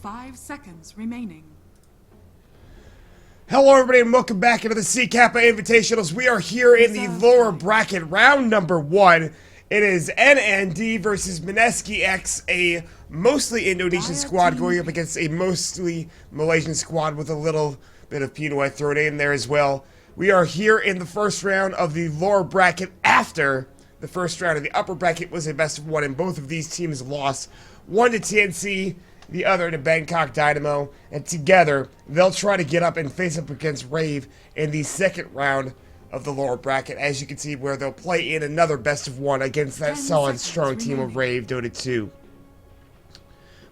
5 seconds remaining. Hello everybody and welcome back into the C Kappa Invitationals. We are here in the lower bracket, round number 1. It is NND versus Mineski-X, a mostly Indonesian squad going up against a mostly Malaysian squad with a little bit of Pinoy thrown in there as well. We are here in the first round of the lower bracket after the first round of the upper bracket was a best of 1, and both of these teams lost. One to TNC, the other to Bangkok Dynamo, and together they'll try to get up and face up against Rave in the second round of the lower bracket, as you can see, where they'll play in another best of 1 against that solid, strong team of Rave Dota 2.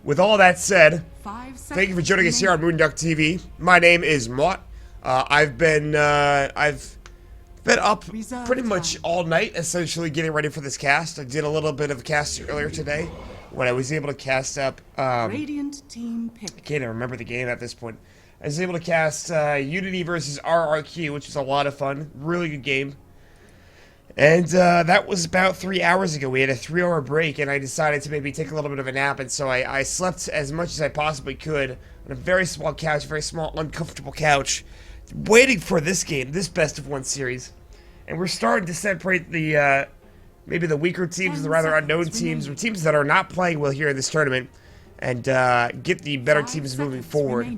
With all that said, thank you for joining us here on Moonduck TV. My name is Mott. I've been up pretty much all night, essentially getting ready for this cast. I did a little bit of casting earlier today, when I was able to cast up, Radiant team pick. I can't even remember the game at this point. I was able to cast Unity versus RRQ, which was a lot of fun. Really good game. And that was about 3 hours ago. We had a 3-hour break, and I decided to maybe take a little bit of a nap, and so I slept as much as I possibly could on a very small couch, very small, uncomfortable couch, waiting for this game, this best of 1 series. And we're starting to separate the maybe the weaker teams, the rather unknown teams, or teams that are not playing well here in this tournament, and get the better teams moving forward.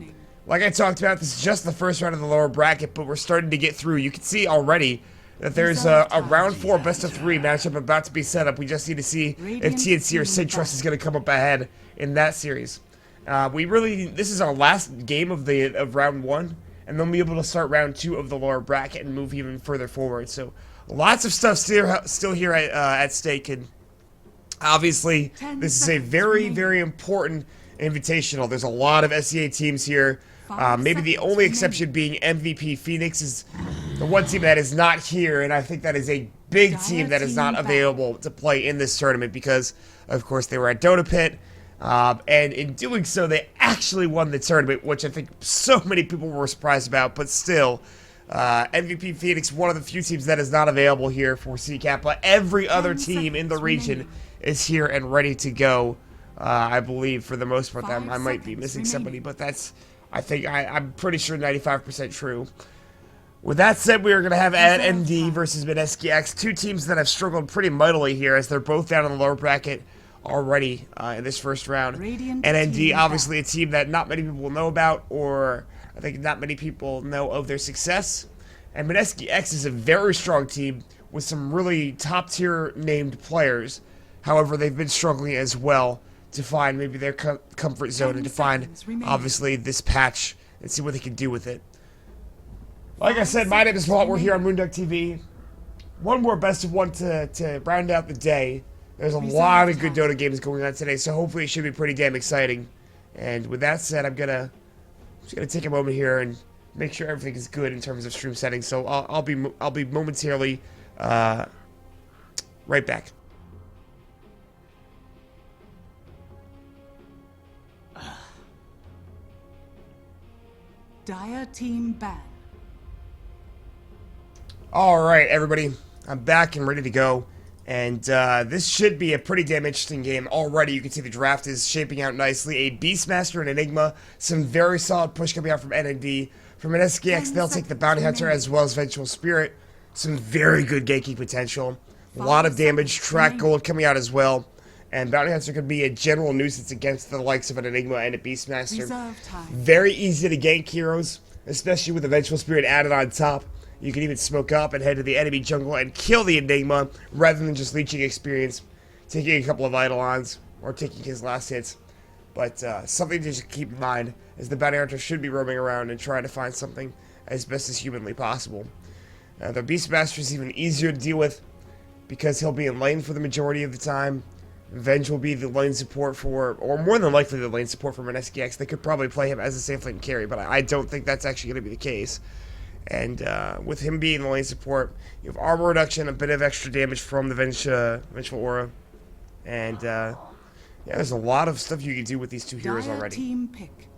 Like I talked about, this is just the first round of the lower bracket, but we're starting to get through. You can see already that there's a round 4 best of 3 matchup about to be set up. We just need to see if TNC or Citrus is going to come up ahead in that series. This is our last game of round 1, and then we'll be able to start round 2 of the lower bracket and move even further forward. So lots of stuff still here at stake, and obviously this is a very, very important invitational. There's a lot of SEA teams here. Maybe the only exception being MVP Phoenix is the one team that is not here, and I think that is a big team that is not available to play in this tournament because, of course, they were at Dota Pit, and in doing so, they actually won the tournament, which I think so many people were surprised about, but still, MVP Phoenix, one of the few teams that is not available here for C Kappa. Every other team in the region is here and ready to go. I believe for the most part. I might be missing somebody, but that's, I'm pretty sure 95% true. With that said, we are going to have NND versus Mineski-X, 2 teams that have struggled pretty mightily here as they're both down in the lower bracket already in this first round. NND, obviously a team that not many people know about, or I think not many people know of their success. And Mineski-X is a very strong team with some really top-tier named players. However, they've been struggling as well to find maybe their comfort zone and to find, obviously, this patch and see what they can do with it. Like I said, my name is Walt. We're here on Moonduck TV. One more best of 1 to round out the day. There's a lot of good Dota games going on today, so hopefully it should be pretty damn exciting. And with that said, I'm just gonna take a moment here and make sure everything is good in terms of stream settings. So I'll be momentarily right back. Dire team ban. Alright, everybody. I'm back and ready to go. And this should be a pretty damn interesting game. Already, you can see the draft is shaping out nicely. A Beastmaster and Enigma. Some very solid push coming out from NND. From Mineski-X, they'll take the Bounty Hunter as well as Vengeful Spirit. Some very good ganking potential. A lot of damage. Track Gold coming out as well. And Bounty Hunter could be a general nuisance against the likes of an Enigma and a Beastmaster. Very easy to gank heroes, especially with the Vengeful Spirit added on top. You can even smoke up and head to the enemy jungle and kill the Enigma rather than just leeching experience, taking a couple of Eidolons, or taking his last hits. But something to just keep in mind is the Bounty Hunter should be roaming around and trying to find something as best as humanly possible. The Beastmaster is even easier to deal with because he'll be in lane for the majority of the time. Venge will be the lane support for, or more than likely the lane support for Mineski-X. They could probably play him as a safe lane carry, but I don't think that's actually going to be the case. And with him being the lane support, you have armor reduction, a bit of extra damage from the Vengeful Aura. And yeah, there's a lot of stuff you can do with these 2 heroes already. Team pick.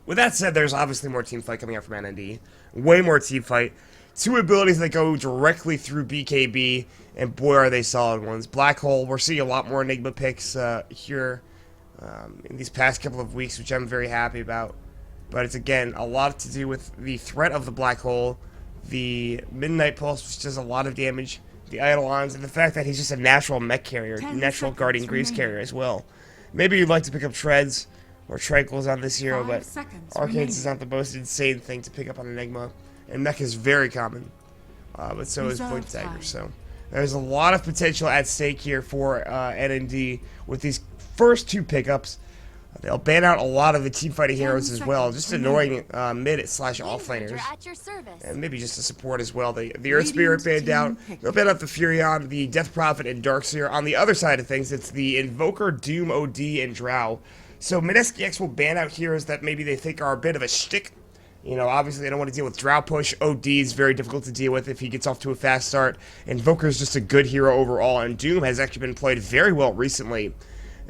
With that said, there's obviously more team fight coming out from NND. Way more team fight. 2 abilities that go directly through BKB, and boy are they solid ones. Black Hole, we're seeing a lot more Enigma picks here in these past couple of weeks, which I'm very happy about. But it's, again, a lot to do with the threat of the black hole, the Midnight Pulse, which does a lot of damage, the Eidolons, and the fact that he's just a natural mech carrier, natural Guardian Greaves carrier as well. Maybe you'd like to pick up Treads or Tranquils on this hero, but Arcanes is not the most insane thing to pick up on Enigma, and mech is very common, but so is Point Dagger. So there's a lot of potential at stake here for NND with these first two pickups. They'll ban out a lot of the team fighting heroes as well, just annoying mid/off laners, and maybe just the support as well. The Earth Spirit banned out. They'll ban out the Furion, the Death Prophet, and Darkseer. On the other side of things, it's the Invoker, Doom, OD, and Drow. So Mineski-X will ban out heroes that maybe they think are a bit of a shtick. You know, obviously they don't want to deal with Drow push. OD is very difficult to deal with if he gets off to a fast start. Invoker is just a good hero overall, and Doom has actually been played very well recently.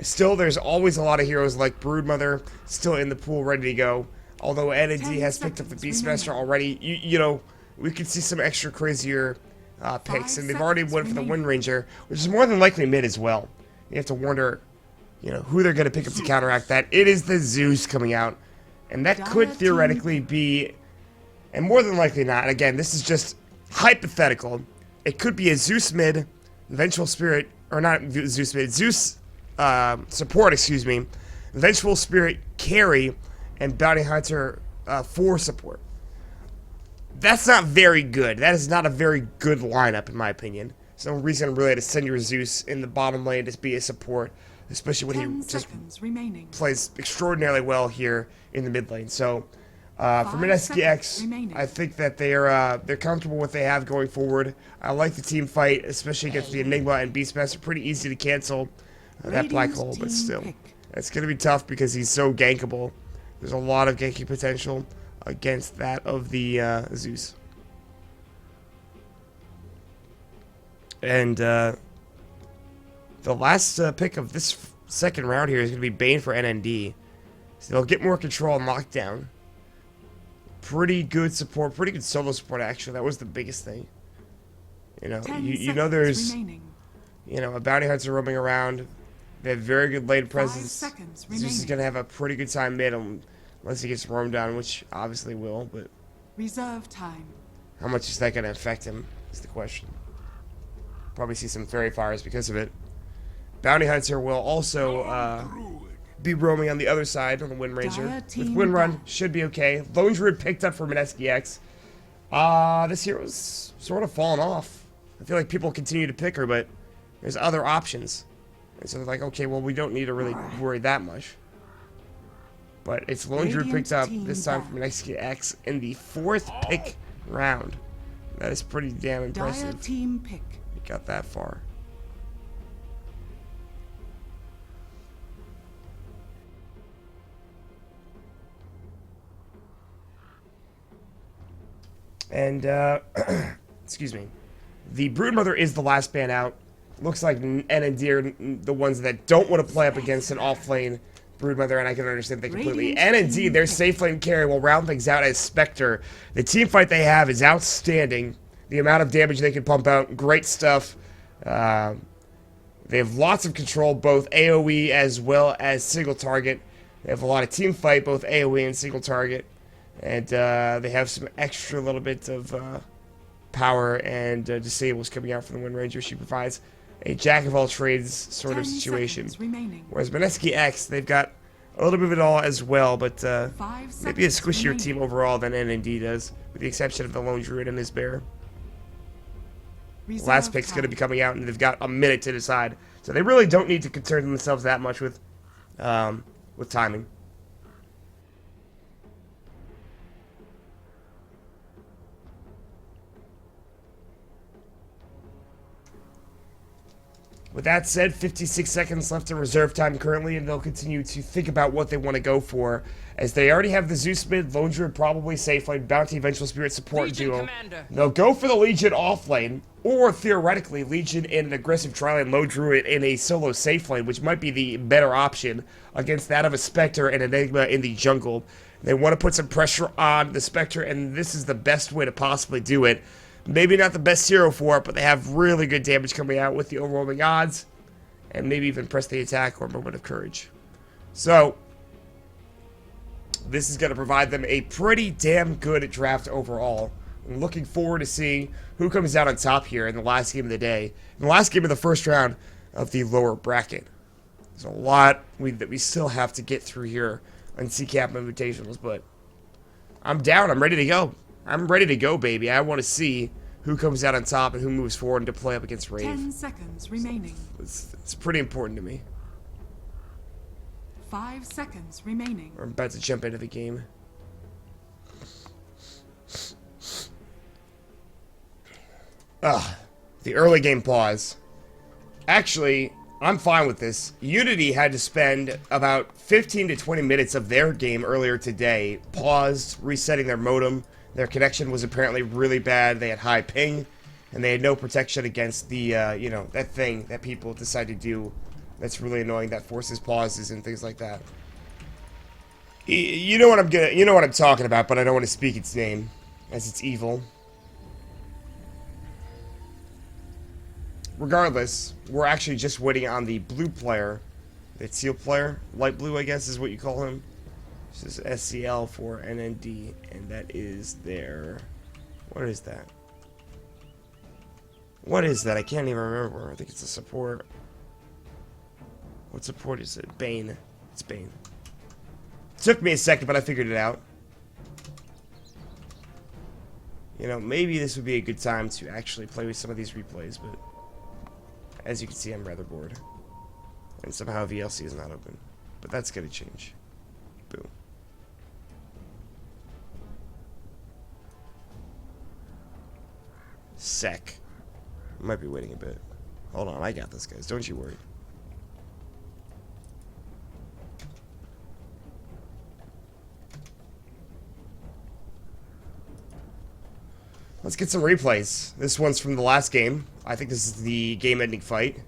Still, there's always a lot of heroes like Broodmother still in the pool ready to go. Although NND has picked up the Beastmaster already, you know, we could see some extra crazier picks. And they've already went for the Wind Ranger, which is more than likely mid as well. You have to wonder, you know, who they're going to pick up to counteract that. It is the Zeus coming out. And that could theoretically be, and more than likely not, again, this is just hypothetical. It could be a Zeus mid, Vengeful Spirit, or not Zeus mid, Zeus support, excuse me, Vengeful Spirit carry, and Bounty Hunter for support. That's not very good. That is not a very good lineup, in my opinion. There's no reason really to send your Zeus in the bottom lane to be a support, especially when he just plays extraordinarily well here in the mid lane. So, for Mineski-X, I think that they're comfortable with what they have going forward. I like the team fight, especially against the Enigma and Beastmaster. Pretty easy to cancel that black hole, but still, it's going to be tough because he's so gankable. There's a lot of ganking potential against that of the Zeus. And the last pick of this second round here is going to be Bane for NND. So they'll get more control and lockdown. Pretty good support, pretty good solo support actually. That was the biggest thing. You know, you know there's a bounty hunter roaming around. They have very good lane presence. Zeus is going to have a pretty good time mid unless he gets roamed down, which obviously will, but reserve time. How much is that going to affect him is the question. Probably see some fairy fires because of it. Bounty Hunter will also be roaming on the other side on the Wind Ranger. With Wind Run, should be okay. Lone Druid picked up for Mineski-X. This hero's sort of fallen off. I feel like people continue to pick her, but there's other options. And so they're like, okay, well, we don't need to really worry that much. But it's Lone Druid picked up this time from Mineski-X in the 4th pick round. That is pretty damn impressive. Team pick. He got that far. And, excuse me. The Broodmother is the last ban out. Looks like NND are the ones that don't want to play up against an off-lane Broodmother, and I can understand that completely. NND, their safe lane carry will round things out as Spectre. The team fight they have is outstanding. The amount of damage they can pump out, great stuff. They have lots of control, both AoE as well as single target. They have a lot of team fight, both AoE and single target. And they have some extra little bit of power and disables coming out from the Wind Ranger. She provides a jack-of-all-trades sort of situation. Whereas Mineski-X, they've got a little bit of it all as well, but maybe a squishier team overall than NND does, with the exception of the Lone Druid and his bear. Last pick's going to be coming out, and they've got a minute to decide. So they really don't need to concern themselves that much with timing. With that said, 56 seconds left in reserve time currently, and they'll continue to think about what they want to go for, as they already have the Zeus mid, Lone Druid probably safe lane, Bounty, Vengeful Spirit support duo. They'll go for the Legion off lane, or theoretically, Legion in an aggressive tri-lane, Lone Druid in a solo safe lane, which might be the better option against that of a Spectre and Enigma in the jungle. They want to put some pressure on the Spectre, and this is the best way to possibly do it. Maybe not the best hero for it, but they have really good damage coming out with the overwhelming odds, and maybe even press the attack or moment of courage. So, this is going to provide them a pretty damn good draft overall. I'm looking forward to seeing who comes out on top here in the last game of the day. In the last game of the first round of the lower bracket. There's a lot that we still have to get through here on CCAP Invitationals, but I'm down. I'm ready to go. I'm ready to go, baby. I want to see who comes out on top and who moves forward to play up against Rave. 10 seconds remaining. It's pretty important to me. 5 seconds remaining. I'm about to jump into the game. The early game pause. Actually, I'm fine with this. Unity had to spend about 15 to 20 minutes of their game earlier today, paused, resetting their modem. Their connection was apparently really bad. They had high ping, and they had no protection against the, that thing that people decide to do that's really annoying, that forces pauses and things like that. You know what I'm talking about, but I don't want to speak its name, as it's evil. Regardless, we're actually just waiting on the blue player, the teal player, light blue I guess is what you call him. This is SCL for NND, and that is their, what is that? What is that? I can't even remember. I think it's a support. What support is it? Bane. It's Bane. Took me a second, but I figured it out. You know, maybe this would be a good time to actually play with some of these replays, but as you can see, I'm rather bored. And somehow VLC is not open. But that's gonna change. Boom. Sec. Might be waiting a bit. Hold on, I got this, guys. Don't you worry. Let's get some replays. This one's from the last game. I think this is the game-ending fight.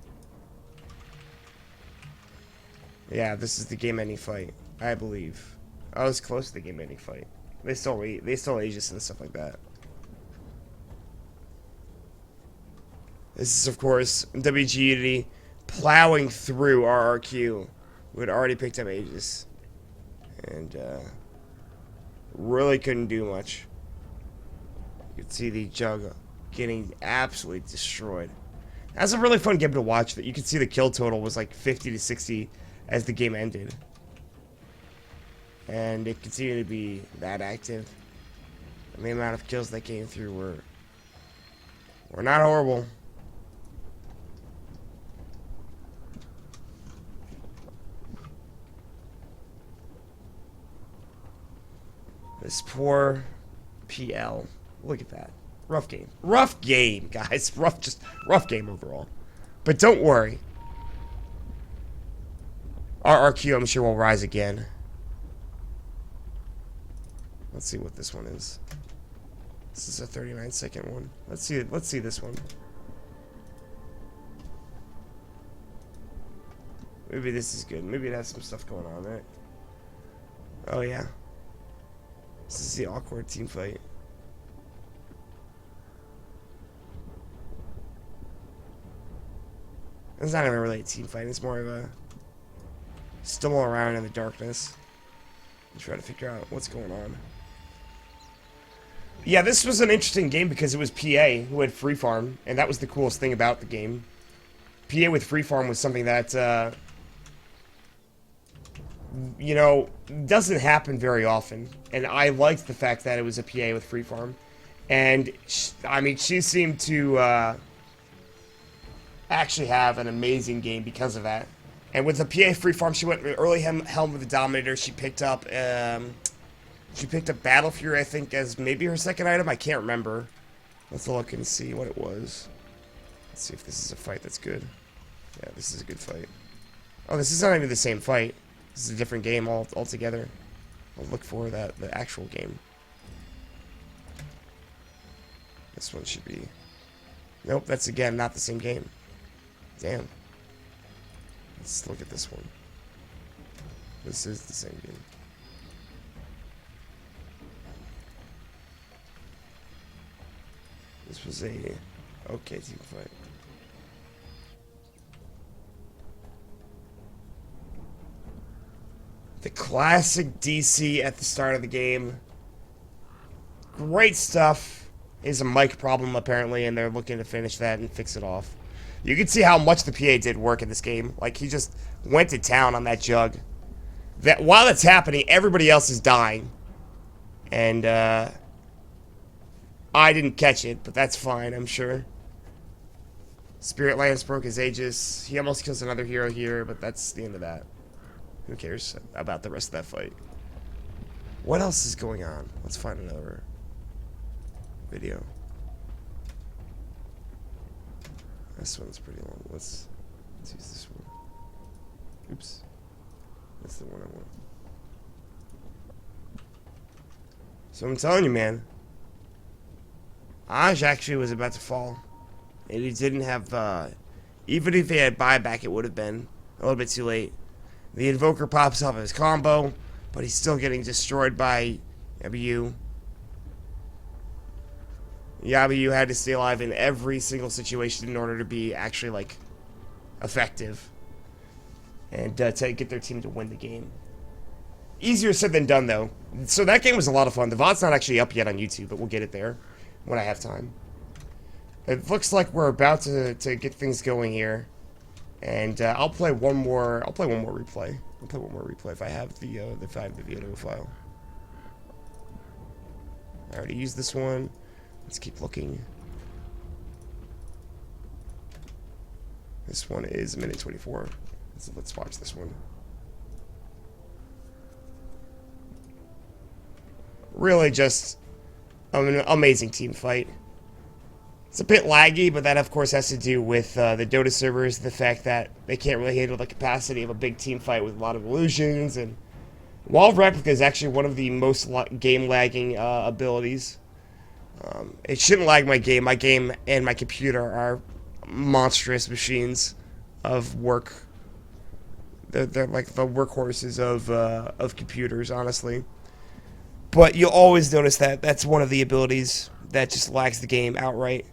Yeah, this is the game-ending fight, I believe. I was close to the game-ending fight. They stole Aegis and stuff like that. This is, of course, WG Unity plowing through RRQ, who had already picked up Aegis. And, really couldn't do much. You can see the Jug getting absolutely destroyed. That's a really fun game to watch. That you can see the kill total was like 50 to 60 as the game ended. And it continued to be that active. And the amount of kills that came through were not horrible. This poor PL. Look at that. Rough game. Rough game, guys. Rough game overall. But don't worry. RRQ, I'm sure, will rise again. Let's see what this one is. This is a 39-second one. Let's see this one. Maybe this is good. Maybe it has some stuff going on there. Oh, yeah. This is the awkward team fight. It's not even really a team fight. It's more of a stumble around in the darkness and try to figure out what's going on. Yeah, this was an interesting game because it was PA who had free farm, and that was the coolest thing about the game. PA with free farm was something that, you know, doesn't happen very often, and I liked the fact that it was a PA with free farm. And, I mean, she seemed to, actually have an amazing game because of that. And with the PA free farm, she went early Helm of the Dominator. She picked up Battle Fury, I think, as maybe her second item. I can't remember. Let's look and see what it was. Let's see if this is a fight that's good. Yeah, this is a good fight. Oh, this is not even the same fight. This is a different game altogether. I'll look for the actual game. This one should be... Nope, that's again not the same game. Damn. Let's look at this one. This is the same game. This was a okay team fight. The classic DC at the start of the game. Great stuff. Is a mic problem apparently, and they're looking to finish that and fix it off. You can see how much the PA did work in this game. Like, he just went to town on that jug. That while that's happening, everybody else is dying. And, I didn't catch it, but that's fine, I'm sure. Spirit Lance broke his Aegis. He almost kills another hero here, but that's the end of that. Who cares about the rest of that fight? What else is going on? Let's find another video. This one's pretty long. Let's use this one. Oops. That's the one I want. So I'm telling you, man. Aj actually was about to fall. And he didn't have, even if he had buyback, it would have been a little bit too late. The Invoker pops off his combo, but he's still getting destroyed by Yabu. Yabu had to stay alive in every single situation in order to be actually, like, effective. And to get their team to win the game. Easier said than done, though. So that game was a lot of fun. The VOD's not actually up yet on YouTube, but we'll get it there when I have time. It looks like we're about to get things going here. And I'll play one more replay. I'll play one more replay if I have the video file. I already used this one. Let's keep looking. This one is a minute 24. So let's watch this one. Really just an amazing team fight. It's a bit laggy, but that of course has to do with the Dota servers, the fact that they can't really handle the capacity of a big team fight with a lot of illusions, and Wall of Replica is actually one of the most game lagging abilities. It shouldn't lag my game. My game and my computer are monstrous machines of work. They're like the workhorses of computers, honestly. But you'll always notice that that's one of the abilities that just lags the game outright.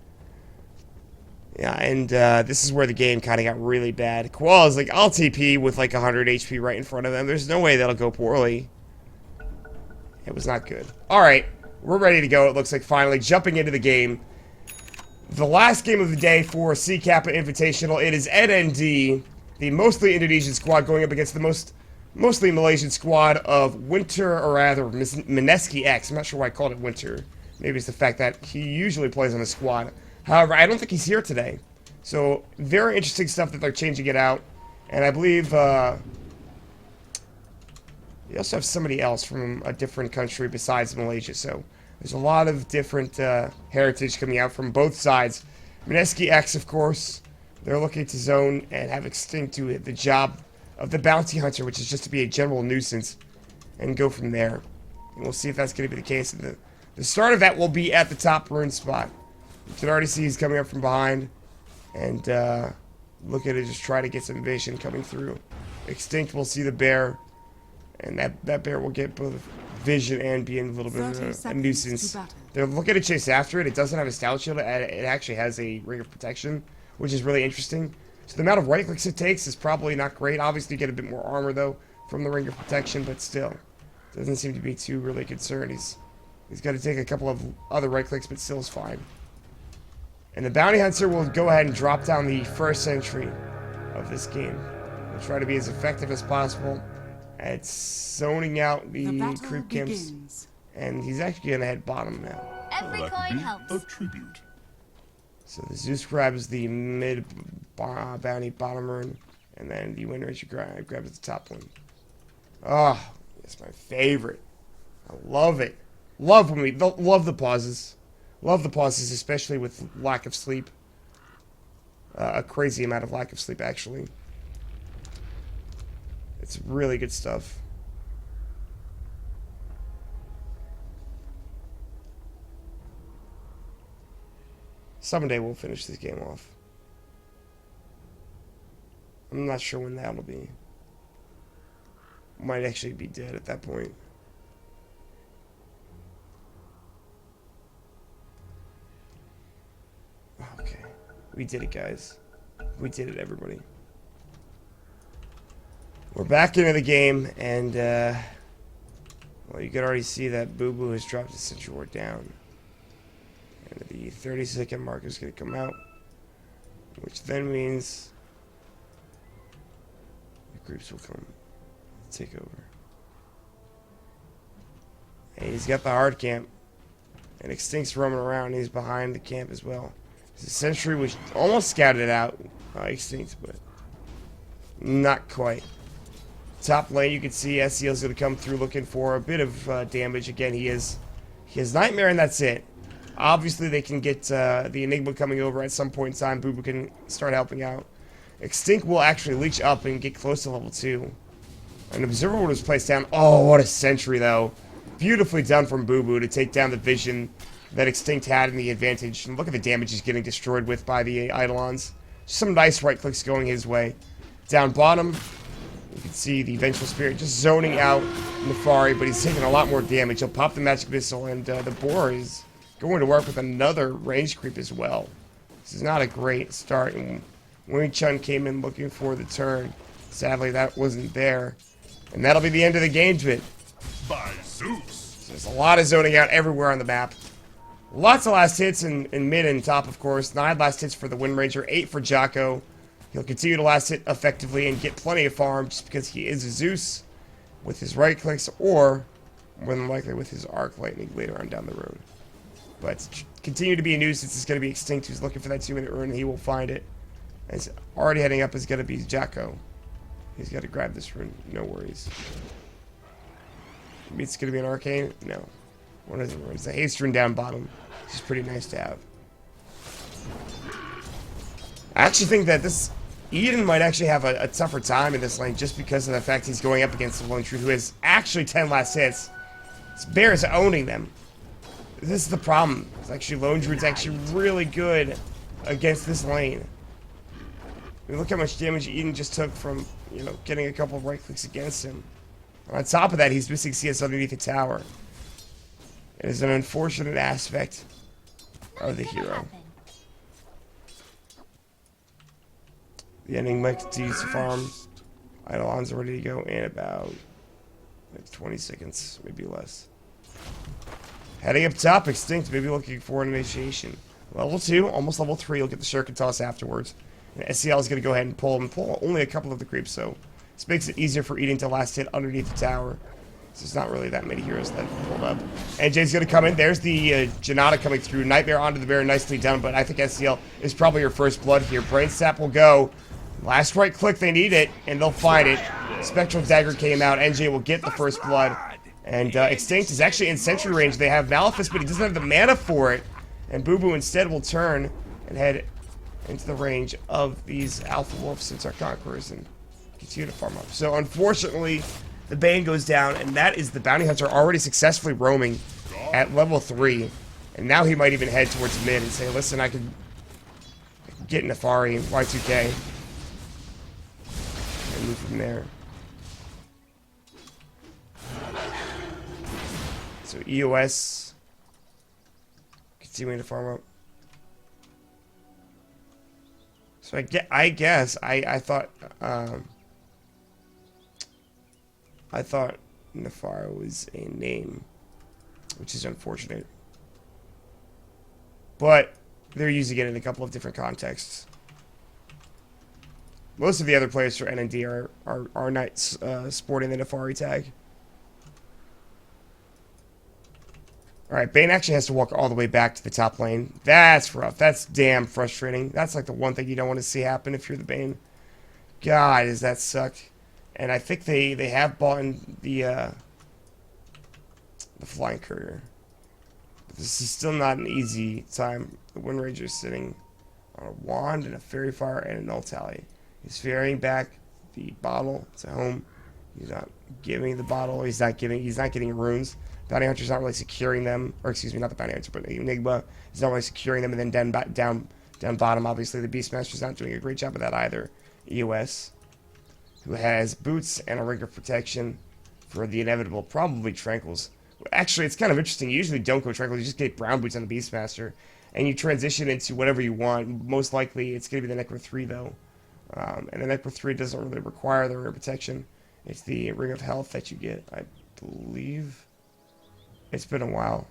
Yeah, and this is where the game kind of got really bad. Koala is like, I'll TP with like 100 HP right in front of them. There's no way that'll go poorly. It was not good. Alright, we're ready to go. It looks like finally jumping into the game. The last game of the day for C Kappa Invitational. It is NND, the mostly Indonesian squad going up against the mostly Malaysian squad of Winter, or rather Mineski-X. I'm not sure why I called it Winter. Maybe it's the fact that he usually plays on the squad. However, I don't think he's here today. So, very interesting stuff that they're changing it out. And I believe, you also have somebody else from a different country besides Malaysia. So, there's a lot of different heritage coming out from both sides. Mineski-X, of course. They're looking to zone and have Extinct do the job of the Bounty Hunter, which is just to be a general nuisance. And go from there. And we'll see if that's going to be the case. The start of that will be at the top rune spot. You can already see he's coming up from behind. And look at it, just try to get some vision coming through. Extinct will see the bear. And that bear will get both vision and be in a little bit of a nuisance. They're looking to chase after it. It doesn't have a stout shield. It actually has a ring of protection, which is really interesting. So the amount of right clicks it takes is probably not great. Obviously you get a bit more armor though from the ring of protection, but still. Doesn't seem to be too really concerned. He's got to take a couple of other right clicks, but still is fine. And the Bounty Hunter will go ahead and drop down the first sentry of this game. We'll try to be as effective as possible at zoning out the creep camps. And he's actually going to head bottom now. Every coin helps. A tribute. So the Zeus grabs the mid bounty bottom rune, and then the Wind Ranger grabs the top one. Oh, it's my favorite. I love it. Love the pauses. Love the pauses, especially with lack of sleep. A crazy amount of lack of sleep, actually. It's really good stuff. Someday we'll finish this game off. I'm not sure when that'll be. Might actually be dead at that point. Okay. We did it, guys. We did it, everybody. We're back into the game, and, well, you can already see that Boo Boo has dropped his sentry ward down. And the 30-second mark is going to come out, which then means the groups will come take over. And he's got the hard camp, and Extinct's roaming around. He's behind the camp as well. The sentry was almost scouted out by Extinct, but not quite. Top lane, you can see SCL's going to come through looking for a bit of damage. Again, he has Nightmare, and that's it. Obviously, they can get the Enigma coming over at some point in time. Boo Boo can start helping out. Extinct will actually leech up and get close to level 2. An Observer was placed down. Oh, what a sentry, though. Beautifully done from Boo Boo to take down the vision that Extinct had in the advantage. And look at the damage he's getting destroyed with by the Eidolons. Some nice right clicks going his way. Down bottom, you can see the Vengeful Spirit just zoning out Nefari, but he's taking a lot more damage. He'll pop the Magic Missile, and the Boar is going to work with another range creep as well. This is not a great start, and Wing Chun came in looking for the turn. Sadly, that wasn't there. And that'll be the end of the engagement. By Zeus! So there's a lot of zoning out everywhere on the map. Lots of last hits in mid and top, of course. 9 last hits for the Wind Ranger, 8 for Jocko. He'll continue to last hit effectively and get plenty of farm just because he is a Zeus with his right clicks, or more than likely with his Arc Lightning later on down the road. But continue to be a nuisance. It's going to be Extinct who's looking for that 2-minute rune, and he will find it. And it's already heading up is going to be Jocko. He's got to grab this rune, no worries. Maybe it's going to be an Arcane? No. What is it? It's a haste rune down bottom, which is pretty nice to have. I actually think that this Eden might actually have a tougher time in this lane just because of the fact he's going up against the Lone Truth, who has actually 10 last hits. This Bear is owning them. This is the problem. It's actually Lone Druid's actually really good against this lane. I mean, look how much damage Eden just took from, you know, getting a couple of right clicks against him. On top of that, he's missing CS underneath the tower. It is an unfortunate aspect of the hero. The Enigma continues to farm. Eidolon's are ready to go in about 20 seconds, maybe less. Heading up top, Extinct, maybe looking for an initiation. Level 2, almost level 3, you'll get the Shuriken Toss afterwards. And SCL is going to go ahead and pull only a couple of the creeps, so this makes it easier for Eden to last hit underneath the tower. So there's not really that many heroes that pulled up. NJ's going to come in. There's the Janata coming through. Nightmare onto the Bear, nicely done, but I think SCL is probably your first blood here. Brain Sap will go. Last right click, they need it, and they'll find it. Spectral Dagger came out. NJ will get the first blood. And Extinct is actually in sentry range. They have Malefice, but he doesn't have the mana for it. And Boo Boo instead will turn and head into the range of these Alpha Wolves since our Conquerors and continue to farm up. So unfortunately, the Bane goes down, and that is the Bounty Hunter already successfully roaming at level 3. And now he might even head towards mid and say, listen, I can get Nefari and Y2K. And move from there. So EOS continuing to farm up. So I guess I thought Nefari was a name, which is unfortunate. But they're using it in a couple of different contexts. Most of the other players for NND are not sporting the Nefari tag. Alright, Bane actually has to walk all the way back to the top lane. That's rough. That's damn frustrating. That's like the one thing you don't want to see happen if you're the Bane. God, does that suck. And I think they have bought in the Flying Courier. But this is still not an easy time. The Wind Ranger is sitting on a wand and a Fairy Fire and a Null Tally. He's ferrying back the bottle to home. He's not giving the bottle. He's not getting runes. Bounty Hunter's not really securing them, or excuse me, not the Bounty Hunter, but Enigma is not really securing them, and then down bottom, obviously, the Beastmaster's not doing a great job of that either. EOS, who has boots and a ring of protection for the inevitable, probably Tranquils. Actually, it's kind of interesting. You usually don't go Tranquils, you just get brown boots on the Beastmaster, and you transition into whatever you want. Most likely, it's going to be the Necro 3, though. And the Necro 3 doesn't really require the ring of protection. It's the Ring of Health that you get, I believe. It's been a while.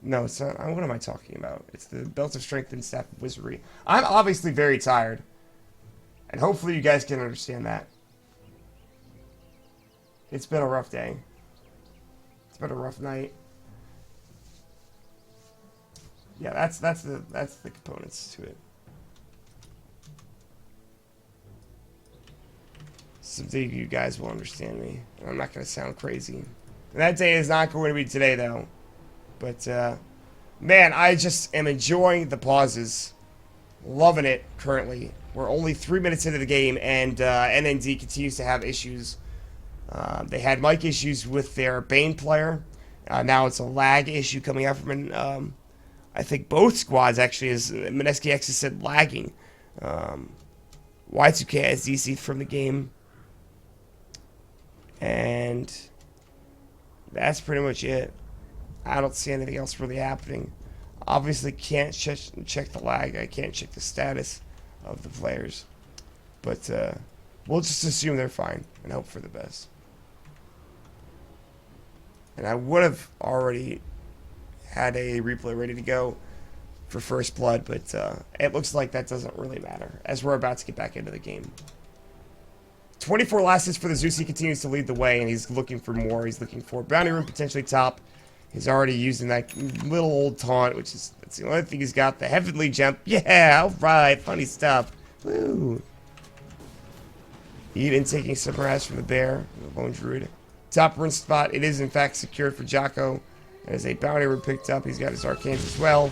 No, it's not. What am I talking about? It's the Belt of Strength and Staff of Wizardry. I'm obviously very tired. And hopefully you guys can understand that. It's been a rough day. It's been a rough night. Yeah, that's the components to it. Someday you guys will understand me. I'm not going to sound crazy. And that day is not going to be today, though. But, man, I just am enjoying the pauses. Loving it, currently. We're only 3 minutes into the game, and NND continues to have issues. They had mic issues with their Bane player. Now it's a lag issue coming out from, I think both squads, actually, as Mineski-X has said, lagging. Y2K has DC'd from the game. And that's pretty much it. I don't see anything else really happening. Obviously can't check the lag. I can't check the status of the players. But we'll just assume they're fine and hope for the best. And I would have already had a replay ready to go for First Blood, but it looks like that doesn't really matter as we're about to get back into the game. 24 last hits for the Zeus. He continues to lead the way, and he's looking for more. He's looking for Bounty Room, potentially top. He's already using that little old taunt, which is that's the only thing he's got. The Heavenly Jump. Yeah, alright. Funny stuff. Woo. Eden taking some harass from the bear. The Lone Druid. Top run spot. It is, in fact, secured for Jocko. As a Bounty Room picked up. He's got his Arcanes as well.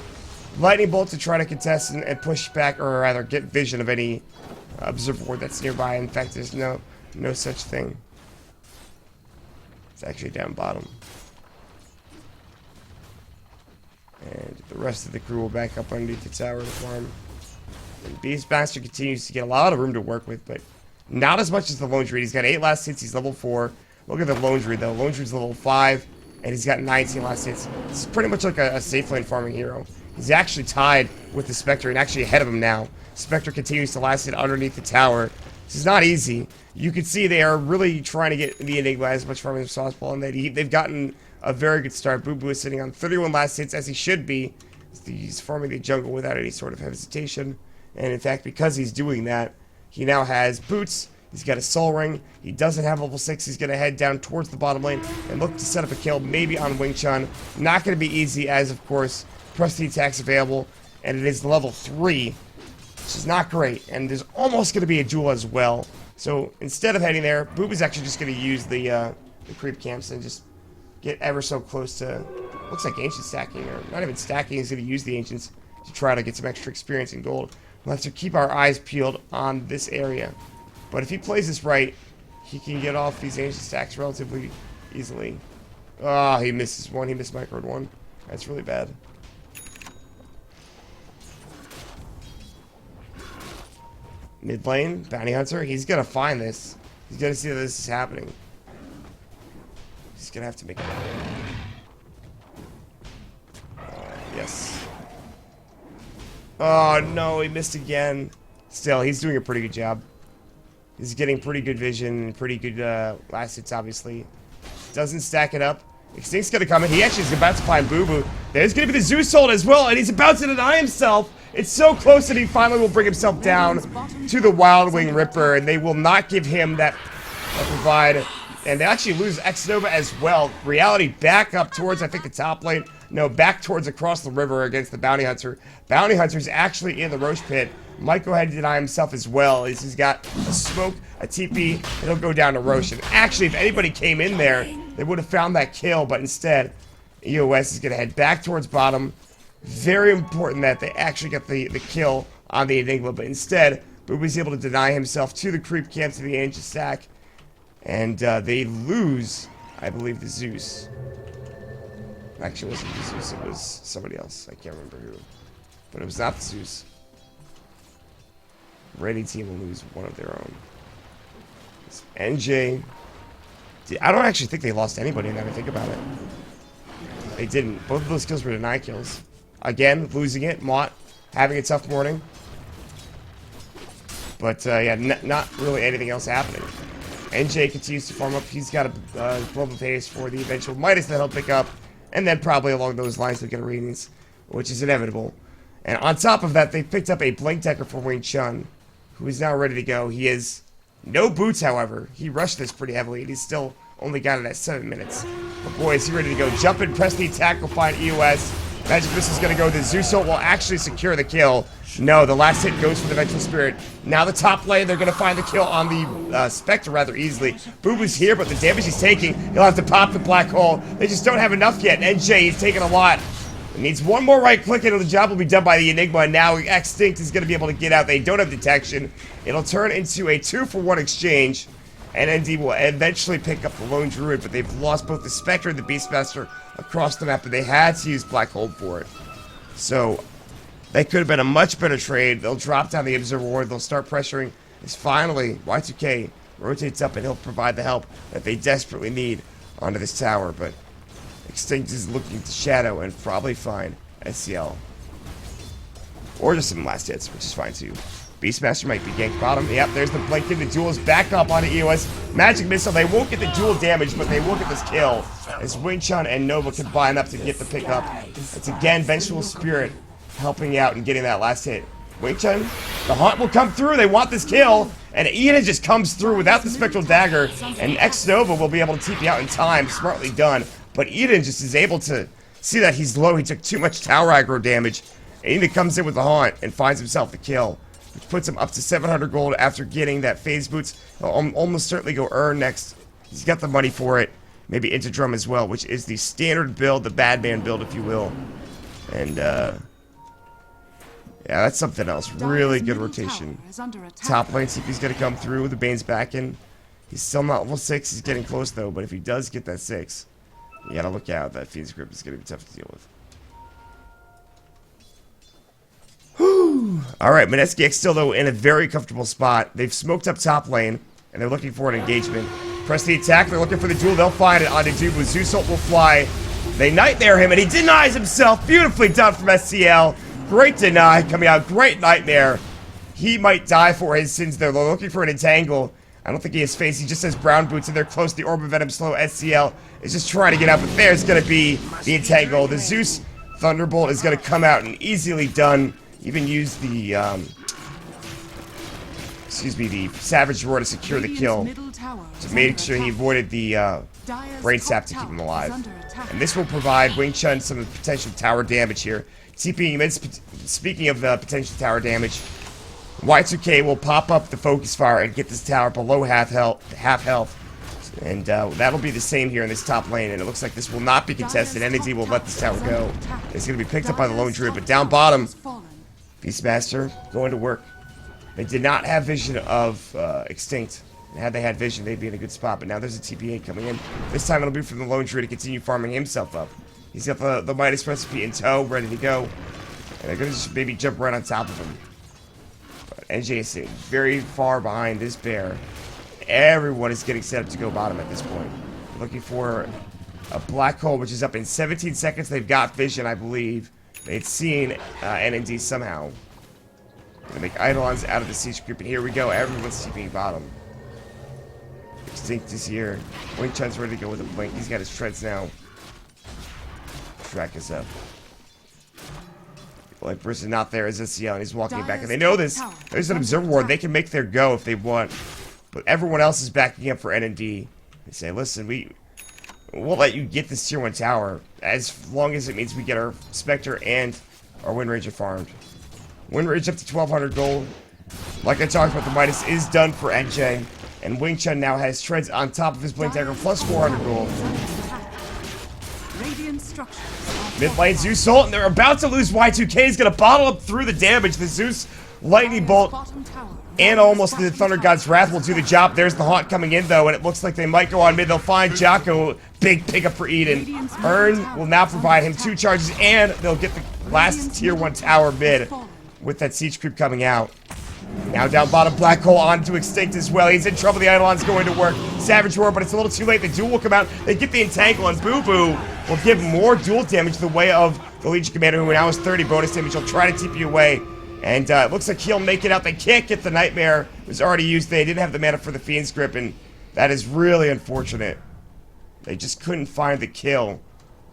Lightning Bolt to try to contest and push back, or rather get vision of any observer ward that's nearby. In fact, there's no such thing. It's actually down bottom. And the rest of the crew will back up underneath the tower to farm. And Beastmaster continues to get a lot of room to work with, but not as much as the Lone Druid. He's got 8 last hits. He's level 4. Look at the Lone Druid, though. Lone Druid's level 5, and he's got 19 last hits. This is pretty much like a safe lane farming hero. He's actually tied with the Spectre and actually ahead of him now. Spectre continues to last hit underneath the tower. This is not easy. You can see they are really trying to get the Enigma as much farming as possible, and they've gotten a very good start. Boo Boo is sitting on 31 last hits, as he should be. He's farming the jungle without any sort of hesitation. And in fact, because he's doing that, he now has boots. He's got a soul ring. He doesn't have level 6. He's going to head down towards the bottom lane and look to set up a kill, maybe on Wing Chun. Not going to be easy, as of course, press the attacks available, and it is level 3. Which is not great, and there's almost going to be a duel as well. So instead of heading there, Boob is actually just going to use the creep camps and just get ever so close to, looks like ancient stacking, or not even stacking. He's going to use the ancients to try to get some extra experience in gold. We'll have to keep our eyes peeled on this area. But if he plays this right, he can get off these ancient stacks relatively easily. Oh, he misses one. He missed microed one. That's really bad. Mid lane, Bounty Hunter, he's gonna find this. He's gonna see that this is happening. He's gonna have to make it happen. Yes. Oh no, he missed again. Still, he's doing a pretty good job. He's getting pretty good vision, pretty good last hits, obviously. Doesn't stack it up. Extinct's gonna come in. He actually is about to find Boo Boo. There's gonna be the Zeus ult as well, and he's about to deny himself. It's so close that he finally will bring himself down to the Wild Wing Ripper, and they will not give him that provide. And they actually lose X Nova as well. Reality back up towards, I think, the top lane. No, back towards across the river against the Bounty Hunter. Bounty Hunter's actually in the Roche Pit. Might go ahead and deny himself as well. He's got a smoke, a TP, and he'll go down to Roche. And actually, if anybody came in there, they would have found that kill, but instead, EOS is going to head back towards bottom. Very important that they actually get the kill on the Enigma, but instead, Booby's able to deny himself to the creep camp, to the ancient stack, and they lose, I believe, the Zeus. Actually, it wasn't the Zeus, it was somebody else. I can't remember who, but it was not the Zeus. Ready team will lose one of their own. It's NJ. I don't actually think they lost anybody now that I think about it. They didn't. Both of those kills were deny kills. Again, losing it. Mott having a tough morning. But, yeah, not really anything else happening. NJ continues to farm up. He's got a global pace for the eventual Midas that he'll pick up. And then probably along those lines he'll get readings, which is inevitable. And on top of that, they picked up a Blink Decker for Wing Chun, who is now ready to go. He has no boots, however. He rushed this pretty heavily, and he's still only got it at 7 minutes. But boy, is he ready to go. Jump and press the attack, will find EOS. Magic Missile is going to go. The Zeus will actually secure the kill. No, the last hit goes for the Vengeful Spirit. Now the top lane, they're going to find the kill on the Spectre rather easily. Boo Boo's here, but the damage he's taking, he'll have to pop the black hole. They just don't have enough yet. NJ, he's taking a lot. He needs one more right click and the job will be done by the Enigma. And now Extinct is going to be able to get out. They don't have detection. It'll turn into a 2-for-1 exchange. NND will eventually pick up the Lone Druid, but they've lost both the Spectre and the Beastmaster across the map, and they had to use Black Hole for it. So that could have been a much better trade. They'll drop down the Observer Ward. They'll start pressuring. As finally, Y2K rotates up, and he'll provide the help that they desperately need onto this tower. But Extinct is looking to shadow and probably find SCL. Or just some last hits, which is fine too. Beastmaster might be ganked bottom. Yep, there's the blink in. The duel is back up onto EOS. Magic Missile. They won't get the dual damage, but they will get this kill. As Wing Chun and Nova combine up to get the pickup. It's again Vengeful Spirit helping out and getting that last hit. Wing Chun, the Haunt will come through. They want this kill. And Eden just comes through without the Spectral Dagger. And X Nova will be able to TP out in time. Smartly done. But Eden just is able to see that he's low. He took too much tower aggro damage. And Eden comes in with the Haunt and finds himself the kill, which puts him up to 700 gold after getting that phase boots. He'll almost certainly go earn next. He's got the money for it. Maybe into drum as well, which is the standard build, the bad man build, if you will. And, yeah, that's something else. Really good rotation. Top lane CP's going to come through. The Bane's back in. He's still not level 6. He's getting close, though. But if he does get that 6, you got to look out. That Fiend's Grip is going to be tough to deal with. Alright, Mineski-X still, though, in a very comfortable spot. They've smoked up top lane, and they're looking for an engagement. Press the attack. They're looking for the duel. They'll find it onto Dubu. Zeus ult will fly. They nightmare him, and he denies himself. Beautifully done from SCL. Great deny coming out. Great nightmare. He might die for his sins there. They're looking for an entangle. I don't think he has face. He just has brown boots, and they're close. The Orb of Venom slow. SCL is just trying to get out, but there's going to be the entangle. The Zeus Thunderbolt is going to come out and easily done. Even use the, the Savage Roar to secure the kill. To make sure he avoided the Brain Sap to keep him alive. And this will provide Wing Chun some potential tower damage here. Speaking of potential tower damage, Y2K will pop up the Focus Fire and get this tower below half health. And that'll be the same here in this top lane. And it looks like this will not be contested. NND will let this tower go. It's going to be picked up by the Lone Druid. But down bottom, Beastmaster going to work. They did not have vision of Extinct. And had they had vision, they'd be in a good spot. But now there's a TPA coming in. This time it'll be from the Lone Druid to continue farming himself up. He's got the Midas recipe in tow, ready to go. And they're going to just maybe jump right on top of him. But NJ is sitting very far behind this bear. Everyone is getting set up to go bottom at this point. Looking for a black hole, which is up in 17 seconds. They've got vision, I believe. They'd seen NND somehow. Gonna make Eidolons out of the siege group, and here we go. Everyone's TPing bottom. Extinct is here. Wing Chun's ready to go with a blink. He's got his treads now. Track is up. The light person not there is SCL, and he's walking back. And they know this. There's an Observer Ward. They can make their go if they want. But everyone else is backing up for NND. They say, listen, we'll let you get this tier 1 tower as long as it means we get our Spectre and our Wind Ranger farmed. Wind Rage up to 1200 gold. Like I talked about, the Midas is done for NJ. And Wing Chun now has treads on top of his Blink Dagger plus 400 gold. Mid lane Zeus ult, and they're about to lose. Y2K is going to bottle up through the damage. The Zeus Lightning Bolt and almost the Thunder God's Wrath will do the job. There's the Haunt coming in, though, and it looks like they might go on mid. They'll find Jocko. Big pickup for Eden. Earn will now provide him 2 charges, and they'll get the last tier 1 tower mid with that siege creep coming out. Now down bottom, Black Hole on to Extinct as well. He's in trouble. The Eidolon's going to work. Savage Roar, but it's a little too late. The duel will come out. They get the Entangle, and Boo Boo will give more duel damage the way of the Legion Commander, who now has 30 bonus damage. He'll try to TP away. And it looks like he'll make it out. They can't get the Nightmare. It was already used. They didn't have the mana for the Fiend's Grip, and That is really unfortunate. They just couldn't find the kill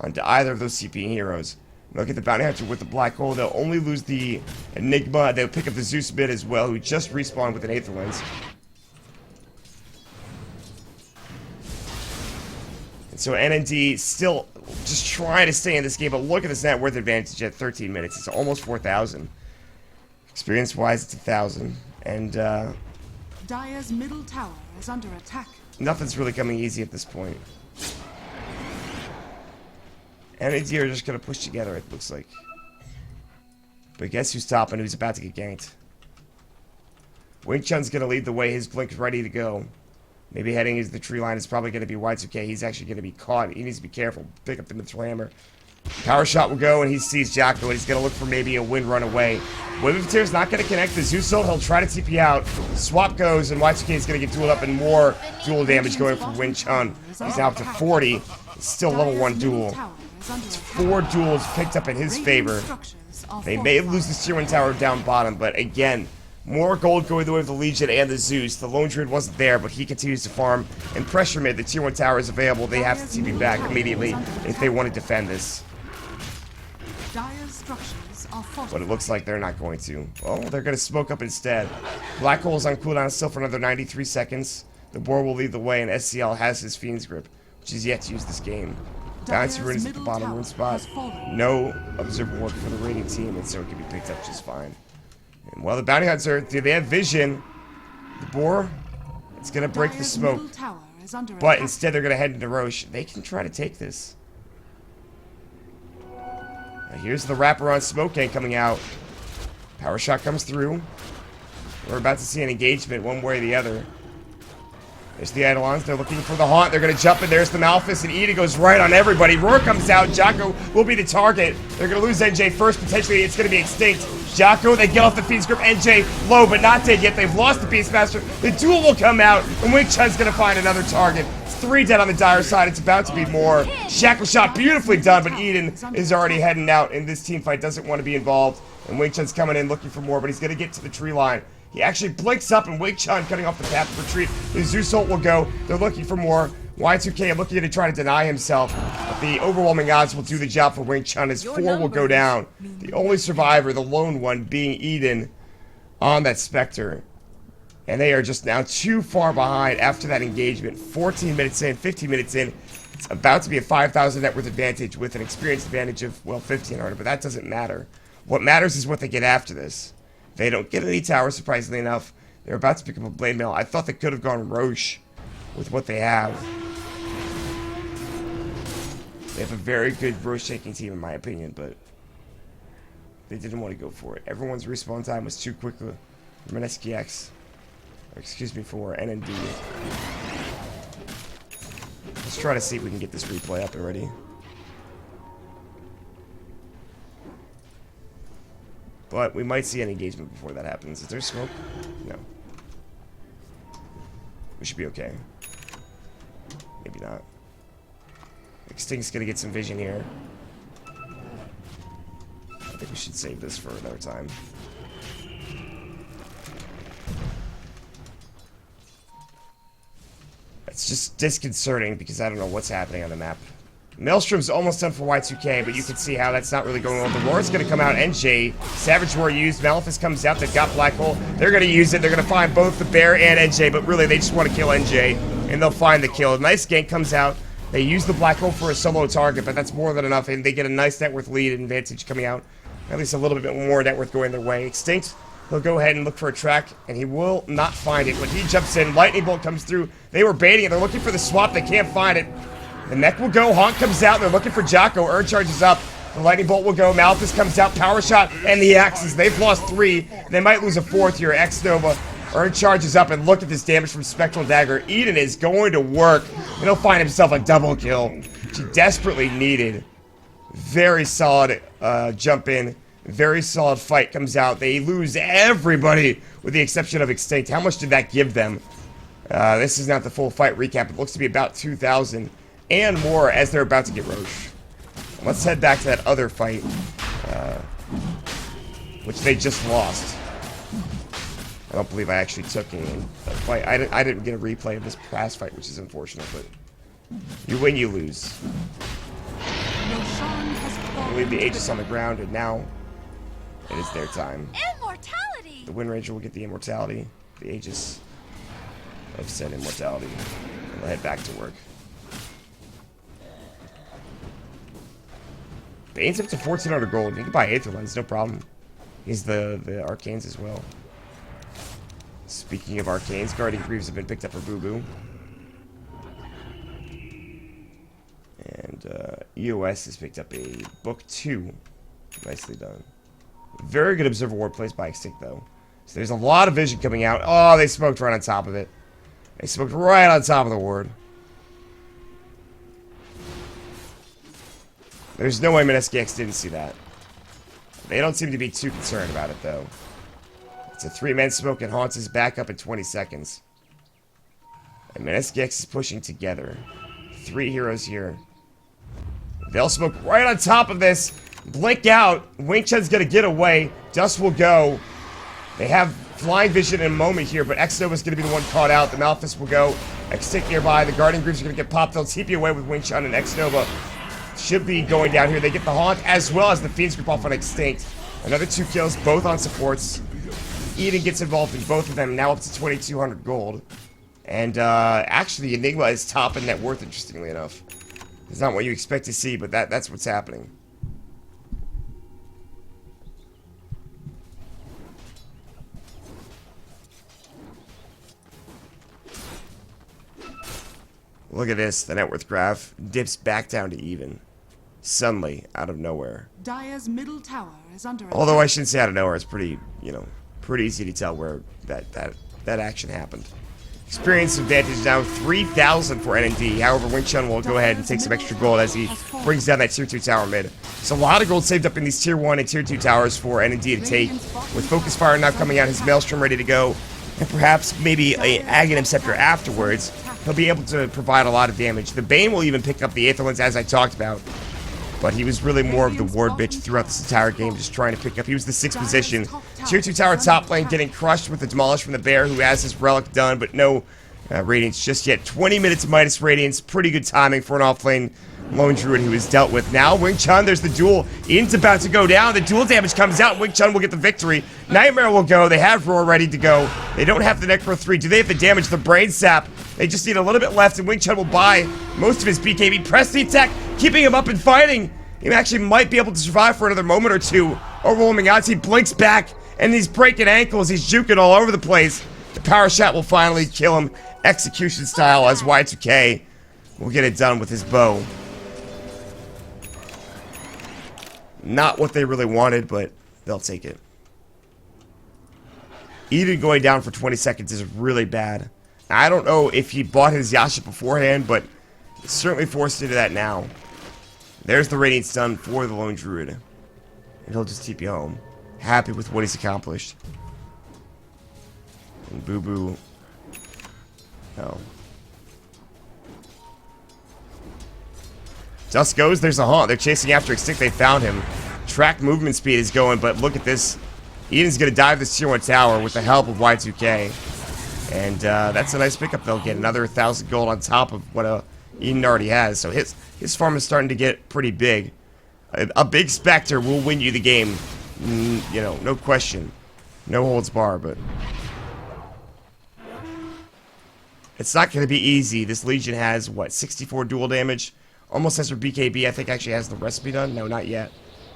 onto either of those CP heroes. Look at the Bounty Hunter with the Black Hole. They'll only lose the Enigma. They'll pick up the Zeus bit as well, who just respawned with an Aether Lens. And so NND still just trying to stay in this game, but look at this net worth advantage at 13 minutes. It's almost 4,000. Experience-wise, it's 1,000. And Dire's middle tower is under attack. nothing's really coming easy at this point. NND are just going to push together, it looks like. But guess who's top and who's about to get ganked? Wing Chun's going to lead the way. His Blink's ready to go. Maybe heading into the tree line is probably going to be Y2K. He's actually going to be caught. He needs to be careful. Pick up the Mithril Hammer. Power Shot will go, and he sees Jocko, and he's going to look for maybe a wind run away. Wave-of-Tear's not going to connect the Zeus ult. He'll try to TP out. Swap goes, and Y2K is going to get dueled up, and more duel damage going from Wing Chun. He's now up to 40. It's still level 1 duel. It's 4 duels picked up in his favor. They may lose the Tier 1 tower down bottom, but again, more gold going the way of the Legion and the Zeus. The Lone Druid wasn't there, but he continues to farm and pressure mid. The Tier 1 tower is available. They have to TP back immediately if they want to defend this. But it looks like they're not going to. Well, they're going to smoke up instead. Black Hole is on cooldown still for another 93 seconds. The Boar will lead the way, and SCL has his Fiend's Grip, which is yet to use this game. Bounty Rune is at the bottom rune spot. No observable work for the raiding team, and so it can be picked up just fine. And while the Bounty Hunter, they have vision. The Boar, it's going to break the smoke. But instead, they're going to head into Roche. They can try to take this. Now here's the wraparound smoke gang coming out. Power Shot comes through. We're about to see an engagement one way or the other. There's the Eidolons. They're looking for the Haunt. They're going to jump in. There's the Malphus, and Eda goes right on everybody. Roar comes out. Jocko will be the target. They're going to lose NJ first. Potentially, it's going to be extinct. Jocko, they get off the Fiend's Grip. NJ low, but not dead yet. They've lost the Beastmaster. The duel will come out, and Wing Chun's going to find another target. It's 3 dead on the Dire side. It's about to be more. Shackle Shot, beautifully done, but Eden is already heading out, and this team fight doesn't want to be involved. And Wing Chun's coming in looking for more, but he's going to get to the tree line. He actually blinks up, and Wing Chun cutting off the path of retreat. The Zeus ult will go. They're looking for more. Y2K looking to try to deny himself. But the overwhelming odds will do the job for Wing Chun as 4 will go down. The only survivor, the lone one, being Eden on that Spectre. And they are just now too far behind after that engagement. 14 minutes in, 15 minutes in. It's about to be a 5,000 net worth advantage with an experience advantage of, well, 1,500. But that doesn't matter. What matters is what they get after this. They don't get any towers, surprisingly enough. They're about to pick up a blade mail. I thought they could have gone Roche with what they have. They have a very good Roche-taking team, in my opinion, but they didn't want to go for it. Everyone's respawn time was too quick for Mineski-X. Or excuse me, for NND. Let's try to see if we can get this replay up already. But we might see an engagement before that happens. Is there smoke? No. We should be okay. Maybe not. Extinct's gonna get some vision here. I think we should save this for another time. It's just disconcerting because I don't know what's happening on the map. Maelstrom's almost done for Y2K, but you can see how that's not really going well. The Roar's going to come out. NJ, Savage Roar used. Malphus comes out. They've got Black Hole. They're going to use it. They're going to find both the Bear and NJ, but really they just want to kill NJ, and they'll find the kill. A nice gank comes out. They use the Black Hole for a solo target, but that's more than enough, and they get a nice net worth lead and advantage coming out. At least a little bit more net worth going their way. Extinct, he'll go ahead and look for a track, and he will not find it. When he jumps in, Lightning Bolt comes through. They were baiting it. They're looking for the swap. They can't find it. The mech will go. Haunt comes out. They're looking for Jocko. Urn charges up. The Lightning Bolt will go. Malphus comes out. Power Shot and the Axes. They've lost 3. They might lose a 4th here. X-Nova. Urn charges up, and look at this damage from Spectral Dagger. Eden is going to work, and he'll find himself a double kill, which he desperately needed. Very solid jump in. Very solid fight comes out. They lose everybody with the exception of Extinct. How much did that give them? This is not the full fight recap. It looks to be about 2,000 and more as they're about to get Roche. Let's head back to that other fight, which they just lost. I don't believe I actually took a fight. I didn't get a replay of this past fight, which is unfortunate, but you win, you lose. I leave the Aegis on the ground, and now it is their time. Immortality! The Wind Ranger will get the immortality, the Aegis of said immortality, and they'll head back to work. Bane's up to 1,400 gold. You can buy Aether Lens, no problem. He's the Arcanes as well. Speaking of Arcanes, Guardian Greaves have been picked up for Boo Boo. And EOS has picked up a Book 2. Nicely done. Very good Observer Ward placed by Extinct, though. So there's a lot of vision coming out. Oh, they smoked right on top of it. They smoked right on top of the ward. There's no way Mineski-X didn't see that. They don't seem to be too concerned about it, though. It's a 3-man smoke and haunts his back up in 20 seconds. And Mineski-X is pushing together. 3 heroes here. They'll smoke right on top of this. Blink out. Wing Chun's gonna get away. Dust will go. They have flying vision in a moment here, but X-Nova's gonna be the one caught out. The Malphus will go. Extinct nearby. The Guardian Greaves are gonna get popped. They'll TP away with Wing Chun, and X-Nova should be going down here. They get the Haunt as well as the Fiend's Grip off on Extinct. Another 2 kills, both on supports. Eden gets involved in both of them, now up to 2,200 gold. And actually, Enigma is topping net worth, interestingly enough. It's not what you expect to see, but that's what's happening. Look at this, the net worth graph dips back down to even. Suddenly, out of nowhere. Dire's middle tower is under attack. Although I shouldn't say out of nowhere, it's pretty, pretty easy to tell where that action happened. Experience advantage now 3,000 for NND. However, Wing Chun will go ahead and take some extra gold as he brings down that tier 2 tower mid. So a lot of gold saved up in these tier 1 and tier 2 towers for NND to take. With Focus Fire now coming out, his Maelstrom ready to go, and perhaps maybe a Aghanim Scepter afterwards, he'll be able to provide a lot of damage. The Bane will even pick up the Aether Lens, as I talked about. But he was really more of the ward bitch throughout this entire game, just trying to pick up. He was the 6th position. Tier 2 tower top lane getting crushed with the Demolish from the Bear, who has his Relic done, but no Radiance just yet. 20 minutes minus Radiance. Pretty good timing for an off-lane Lone Druid who is dealt with. Now Wing Chun, there's the duel. Eden's about to go down. The duel damage comes out. Wing Chun will get the victory. Nightmare will go. They have Roar ready to go. They don't have the Necro 3. Do they have the damage? The Brain Sap. They just need a little bit left, and Wing Chun will buy most of his BKB. Press the attack, keeping him up and fighting. He actually might be able to survive for another moment or two. Overwhelming odds. He blinks back, and he's breaking ankles. He's juking all over the place. The power shot will finally kill him, execution style, as Y2K will get it done with his bow. Not what they really wanted, but they'll take it. Eden going down for 20 seconds is really bad. I don't know if he bought his Yasha beforehand, but certainly forced into that now. There's the Radiance done for the Lone Druid. And he'll just TP home. Happy with what he's accomplished. And Boo Boo. Oh. Dust goes, there's a Haunt. They're chasing after Extinct, they found him. Track movement speed is going, but look at this. Eden's gonna dive this tier 1 tower with the help of Y2K. And that's a nice pickup. They'll get another 1,000 gold on top of what Eden already has. So his farm is starting to get pretty big. A big Spectre will win you the game. No question. No holds bar, but it's not going to be easy. This Legion has, what, 64 dual damage? Almost has her BKB. I think actually has the recipe done. No, not yet.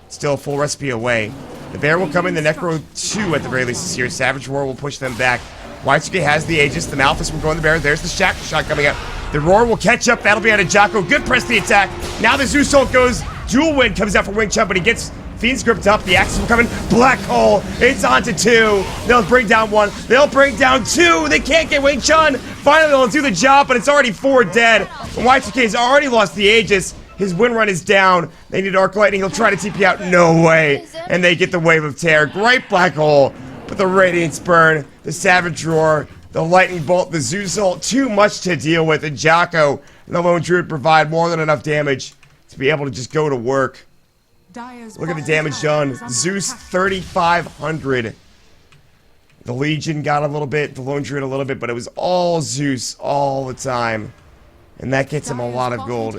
Still a full recipe away. The Bear will come in. The Necro 2 at the very least is here. Savage Roar will push them back. Y2K has the Aegis. The Malphus will go in the Bear. There's the Shackle Shot coming out. The Roar will catch up. That'll be out of Jocko. Good press the attack. Now the Zeus ult goes. Dual Wind comes out for Wing Chun, but he gets Fiend's Grip up. The Axes will come in. Black Hole. It's on to 2. They'll bring down 1. They'll bring down 2. They can't get Wing Chun. Finally, they'll do the job, but it's already 4 dead. And Y2K has already lost the Aegis. His win run is down. They need Arc Lightning. He'll try to TP out. No way. And they get the Wave of Terror. Great Black Hole. But the Radiance Burn, the Savage Roar, the Lightning Bolt, the Zeus ult, too much to deal with. And Jocko and the Lone Druid provide more than enough damage to be able to just go to work. Look at the damage done. Zeus 3,500. The Legion got a little bit, the Lone Druid a little bit, but it was all Zeus all the time. And that gets him a lot of gold.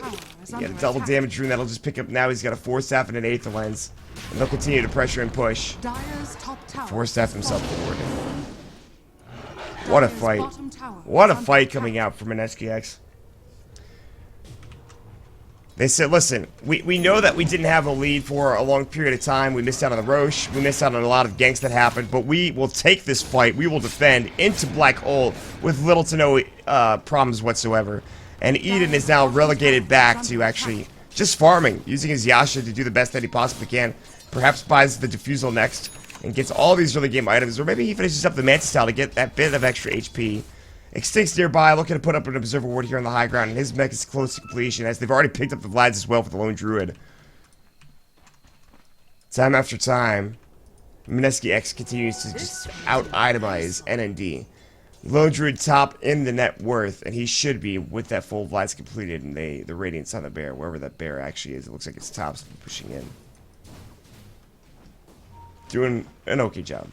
He got a double damage rune that'll just pick up. Now he's got a 4-staff and an Aether Lens. And they'll continue to pressure and push. 4-staff himself forward. What a fight. What a fight coming out from Mineski-X. They said, listen, we know that we didn't have a lead for a long period of time. We missed out on the Roche. We missed out on a lot of ganks that happened. But we will take this fight. We will defend into Black Hole with little to no problems whatsoever. And Eden is now relegated back to actually just farming, using his Yasha to do the best that he possibly can. Perhaps buys the Diffusal next and gets all these early game items. Or maybe he finishes up the Mantis Style to get that bit of extra HP. Extinct's nearby, looking to put up an Observer Ward here on the high ground, and his mech is close to completion, as they've already picked up the Vlads as well for the Lone Druid. Time after time, Mineski-X continues to just out-itemize NND. Lone Druid top in the net worth, and he should be with that full Vlads completed and the Radiance on the bear, wherever that bear actually is. It looks like it's tops pushing in. Doing an okay job.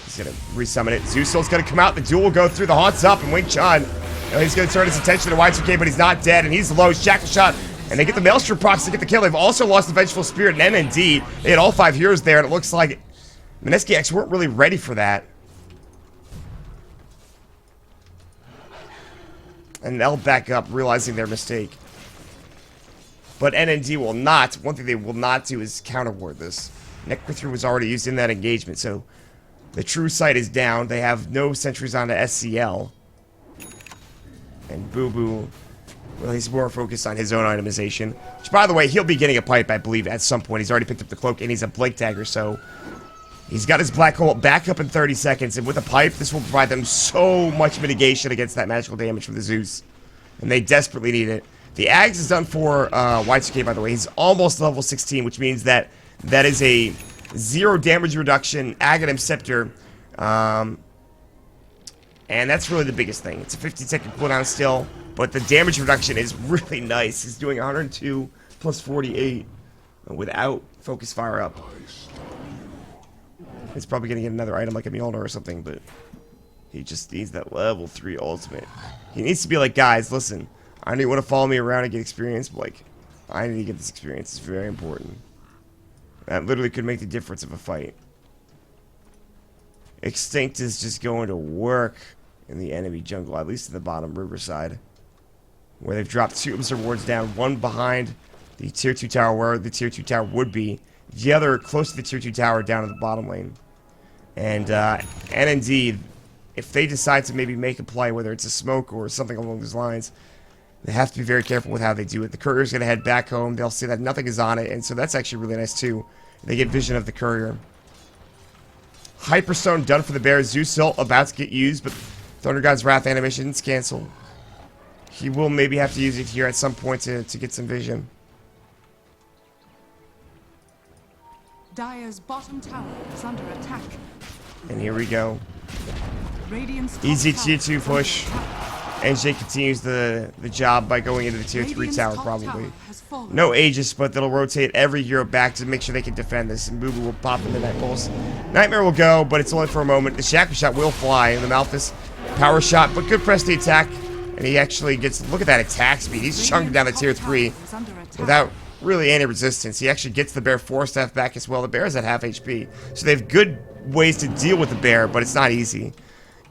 He's gonna resummon it. Zeusil's gonna come out. The duel will go through. The Haunt's up, and Wing Chun. He's gonna turn his attention to Y2K, but he's not dead, and he's low. Shackle shot, and they get the Maelstrom procs to get the kill. They've also lost the Vengeful Spirit and NND. They had all 5 heroes there, and it looks like Mineski-X weren't really ready for that. And they'll back up, realizing their mistake. But NND will not. One thing they will not do is counter-ward this. Necrothru was already used in that engagement, so the true sight is down. They have no sentries onto SCL. And Boo Boo, well, he's more focused on his own itemization. Which, by the way, he'll be getting a pipe, I believe, at some point. He's already picked up the cloak, and he's a Blink Dagger, so he's got his Black Hole back up in 30 seconds. And with a pipe, this will provide them so much mitigation against that magical damage from the Zeus. And they desperately need it. The Ags is done for Y2K, by the way. He's almost level 16, which means that that is a 0 damage reduction Aghanim Scepter. And that's really the biggest thing. It's a 15-second cooldown still, but the damage reduction is really nice. He's doing 102 plus 48 without Focus Fire up. He's probably going to get another item like a Mjolnir or something, but he just needs that level 3 ultimate. He needs to be like, guys, listen, I know you want to follow me around and get experience, but like, I need to get this experience. It's very important. That literally could make the difference of a fight. Extinct is just going to work in the enemy jungle, at least in the bottom riverside, where they've dropped 2 observer wards down, one behind the tier 2 tower where the tier 2 tower would be, the other close to the tier 2 tower down in the bottom lane. And NND, if they decide to maybe make a play, whether it's a smoke or something along those lines, they have to be very careful with how they do it. The courier's going to head back home. They'll see that nothing is on it, and so that's actually really nice too. They get vision of the courier. Hyperstone done for the bear. Zeusil about to get used, but Thunder God's Wrath animation's canceled. He will maybe have to use it here at some point to get some vision. Dire's bottom tower is under attack. And here we go. Radiant's Easy top tier tower 2 is under push. attack. NJ continues the job by going into the tier 3 Radiant's tower, top probably. tower has fallen. No Aegis, but they'll rotate every hero back to make sure they can defend this. And Boo Boo will pop into that pulse. Nightmare will go, but it's only for a moment. The Shackle Shot will fly, and the Malthus power shot, but good press the attack. And he actually gets, look at that attack speed. He's chunking down the tier 3 without really any resistance. He actually gets the bear 4-staff back as well. The bear is at half HP. So they have good ways to deal with the bear, but it's not easy.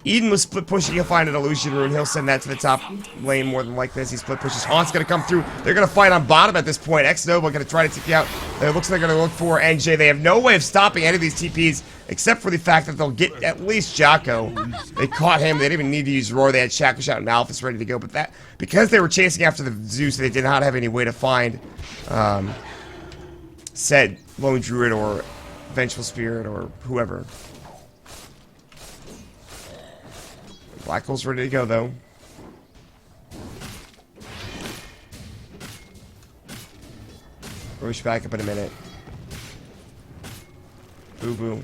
Eden was split pushing. He'll find an illusion rune. He'll send that to the top lane more than likely as he split pushes. Haunt's going to come through. They're going to fight on bottom at this point. X-Nova going to try to TP out. It looks like they're going to look for NJ. They have no way of stopping any of these TPs except for the fact that they'll get at least Jocko. They caught him. They didn't even need to use Roar. They had Shackle Shot and Malthus ready to go. But that, because they were chasing after the Zeus, they did not have any way to find said Lone Druid or Vengeful Spirit or whoever. Black Hole's ready to go, though. Roche back up in a minute. Boo Boo.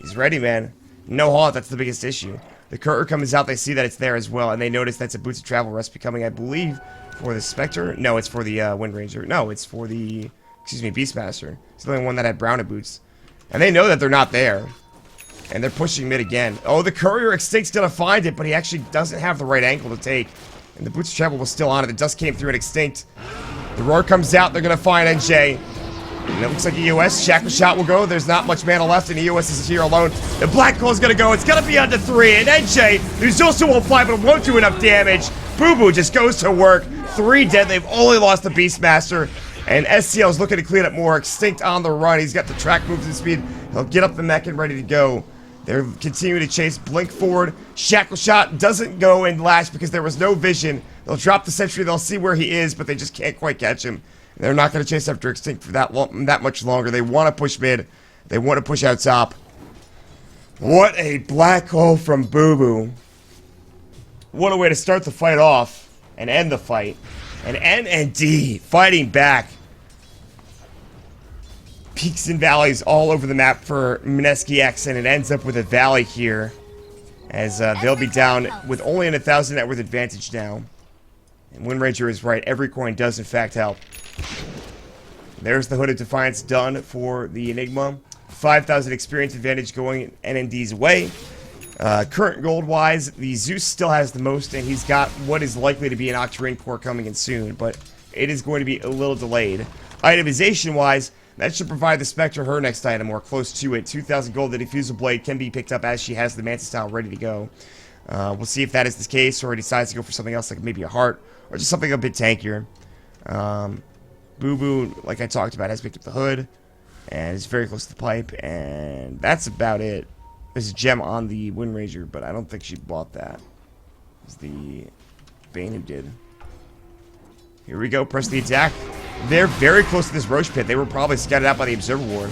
He's ready, man. No halt, that's the biggest issue. The courier comes out, they see that it's there as well, and they notice that's a Boots of Travel recipe coming, I believe, for the Spectre. No, it's for the Wind Ranger. No, it's for the, excuse me, Beastmaster. It's the only one that had Browner boots. And they know that they're not there. And they're pushing mid again. Oh, the courier Extinct's gonna find it, but he actually doesn't have the right angle to take. And the Boots of Travel was still on it. The dust came through at Extinct. The roar comes out. They're gonna find NJ. And it looks like EOS. Shackle Shot will go. There's not much mana left, and EOS is here alone. The Black Hole's gonna go. It's gonna be under 3. And NJ, who's also won't fly, but won't do enough damage. Boo Boo just goes to work. 3 dead. They've only lost the Beastmaster. And SCL is looking to clean up more. Extinct on the run. He's got the track moves and speed. He'll get up the mech and ready to go. They're continuing to chase. Blink forward. Shackle Shot doesn't go and lash because there was no vision. They'll drop the sentry. They'll see where he is, but they just can't quite catch him. They're not going to chase after Extinct for that much longer. They want to push mid. They want to push out top. What a black hole from Boo Boo. What a way to start the fight off and end the fight. And NND fighting back. Peaks and valleys all over the map for Mineski-X, and it ends up with a valley here. As they'll be down with only an 1,000 net worth advantage now. And Windranger is right. Every coin does in fact help. There's the Hooded Defiance done for the Enigma. 5,000 experience advantage going NND's way. Current gold-wise, the Zeus still has the most, and he's got what is likely to be an Octarine core coming in soon, but it is going to be a little delayed. Itemization-wise, that should provide the Spectre her next item, or close to it. 2,000 gold, the Diffusal Blade can be picked up as she has the Mantis style ready to go. We'll see if that is the case, or he decides to go for something else, like maybe a heart, or just something a bit tankier. Boo Boo, like I talked about, has picked up the hood, and is very close to the pipe, and that's about it. There's a gem on the Windranger, but I don't think she bought that. It's the Bane who did. Here we go, press the attack. They're very close to this Roche Pit. They were probably scouted out by the Observer Ward.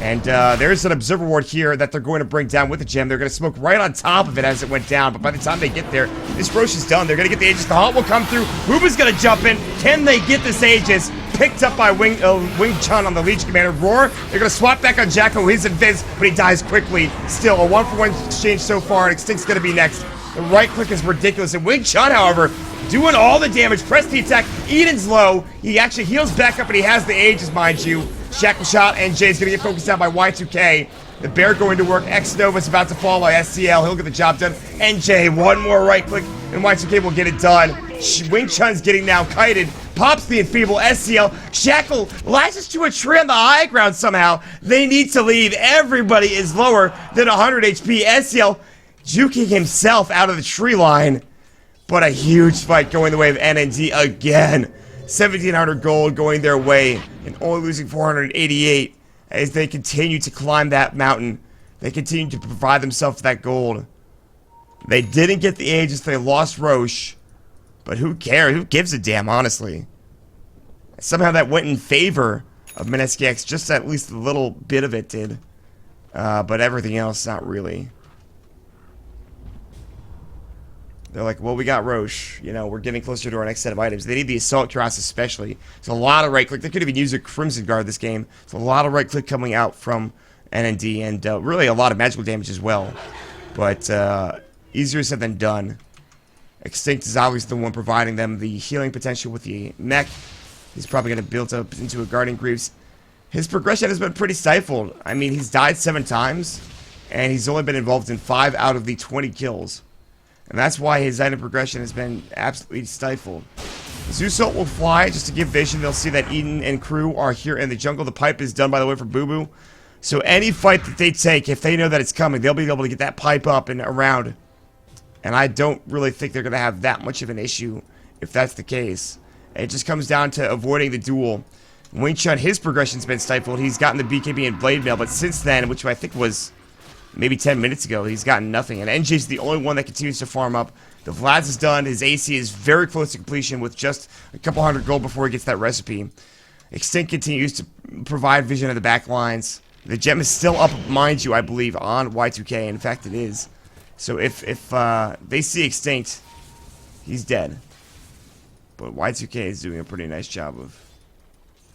And there's an Observer Ward here that they're going to bring down with the gem. They're going to smoke right on top of it as it went down. But by the time they get there, this Roche is done. They're going to get the Aegis. The Haunt will come through. Booba's going to jump in. Can they get this Aegis? Picked up by Wing Chun on the Legion Commander. Roar. They're going to swap back on Jacko. He's invis, but he dies quickly. Still, a 1-for-1 exchange so far. And Extinct's going to be next. The right click is ridiculous. And Wing Chun, however, doing all the damage. Press the attack. Eden's low. He actually heals back up, and he has the Aegis, mind you. Shackle Shot, and Jay's going to get focused out by Y2K. The Bear going to work. X-Nova's about to fall by SCL. He'll get the job done. NJ, one more right click, and Y2K will get it done. Wing Chun's getting now kited. Pops the Enfeeble. SCL. Shackle latches to a tree on the high ground somehow. They need to leave. Everybody is lower than 100 HP. SCL juking himself out of the tree line. But a huge fight going the way of NND again. 1,700 gold going their way, and only losing 488 as they continue to climb that mountain. They continue to provide themselves that gold. They didn't get the Aegis, they lost Roche. But who cares? Who gives a damn, honestly? Somehow that went in favor of Mineski-X, just at least a little bit of it did. But everything else, not really. They're like, well, we got Roche. You know, we're getting closer to our next set of items. They need the Assault Cuirass especially. There's a lot of right-click. They could have even used a Crimson Guard this game. There's a lot of right-click coming out from NND, and really a lot of magical damage as well. But easier said than done. Extinct is obviously the one providing them the healing potential with the mech. He's probably going to build up into a Guardian Greaves. His progression has been pretty stifled. I mean, he's died 7 times, and he's only been involved in 5 out of the 20 kills. And that's why his item progression has been absolutely stifled. Zeus Ult will fly just to give vision. They'll see that Eden and crew are here in the jungle. The pipe is done, by the way, for Boo Boo. So any fight that they take, if they know that it's coming, they'll be able to get that pipe up and around. And I don't really think they're going to have that much of an issue if that's the case. It just comes down to avoiding the duel. Wing Chun, his progression's been stifled. He's gotten the BKB and Blade Mail, but since then, which I think was maybe 10 minutes ago, he's gotten nothing. And NJ's the only one that continues to farm up. The Vlad's is done. His AC is very close to completion with just a couple hundred gold before he gets that recipe. Extinct continues to provide vision of the back lines. The gem is still up, mind you, I believe, on Y2K. In fact, it is. So if they see Extinct, he's dead. But Y2K is doing a pretty nice job of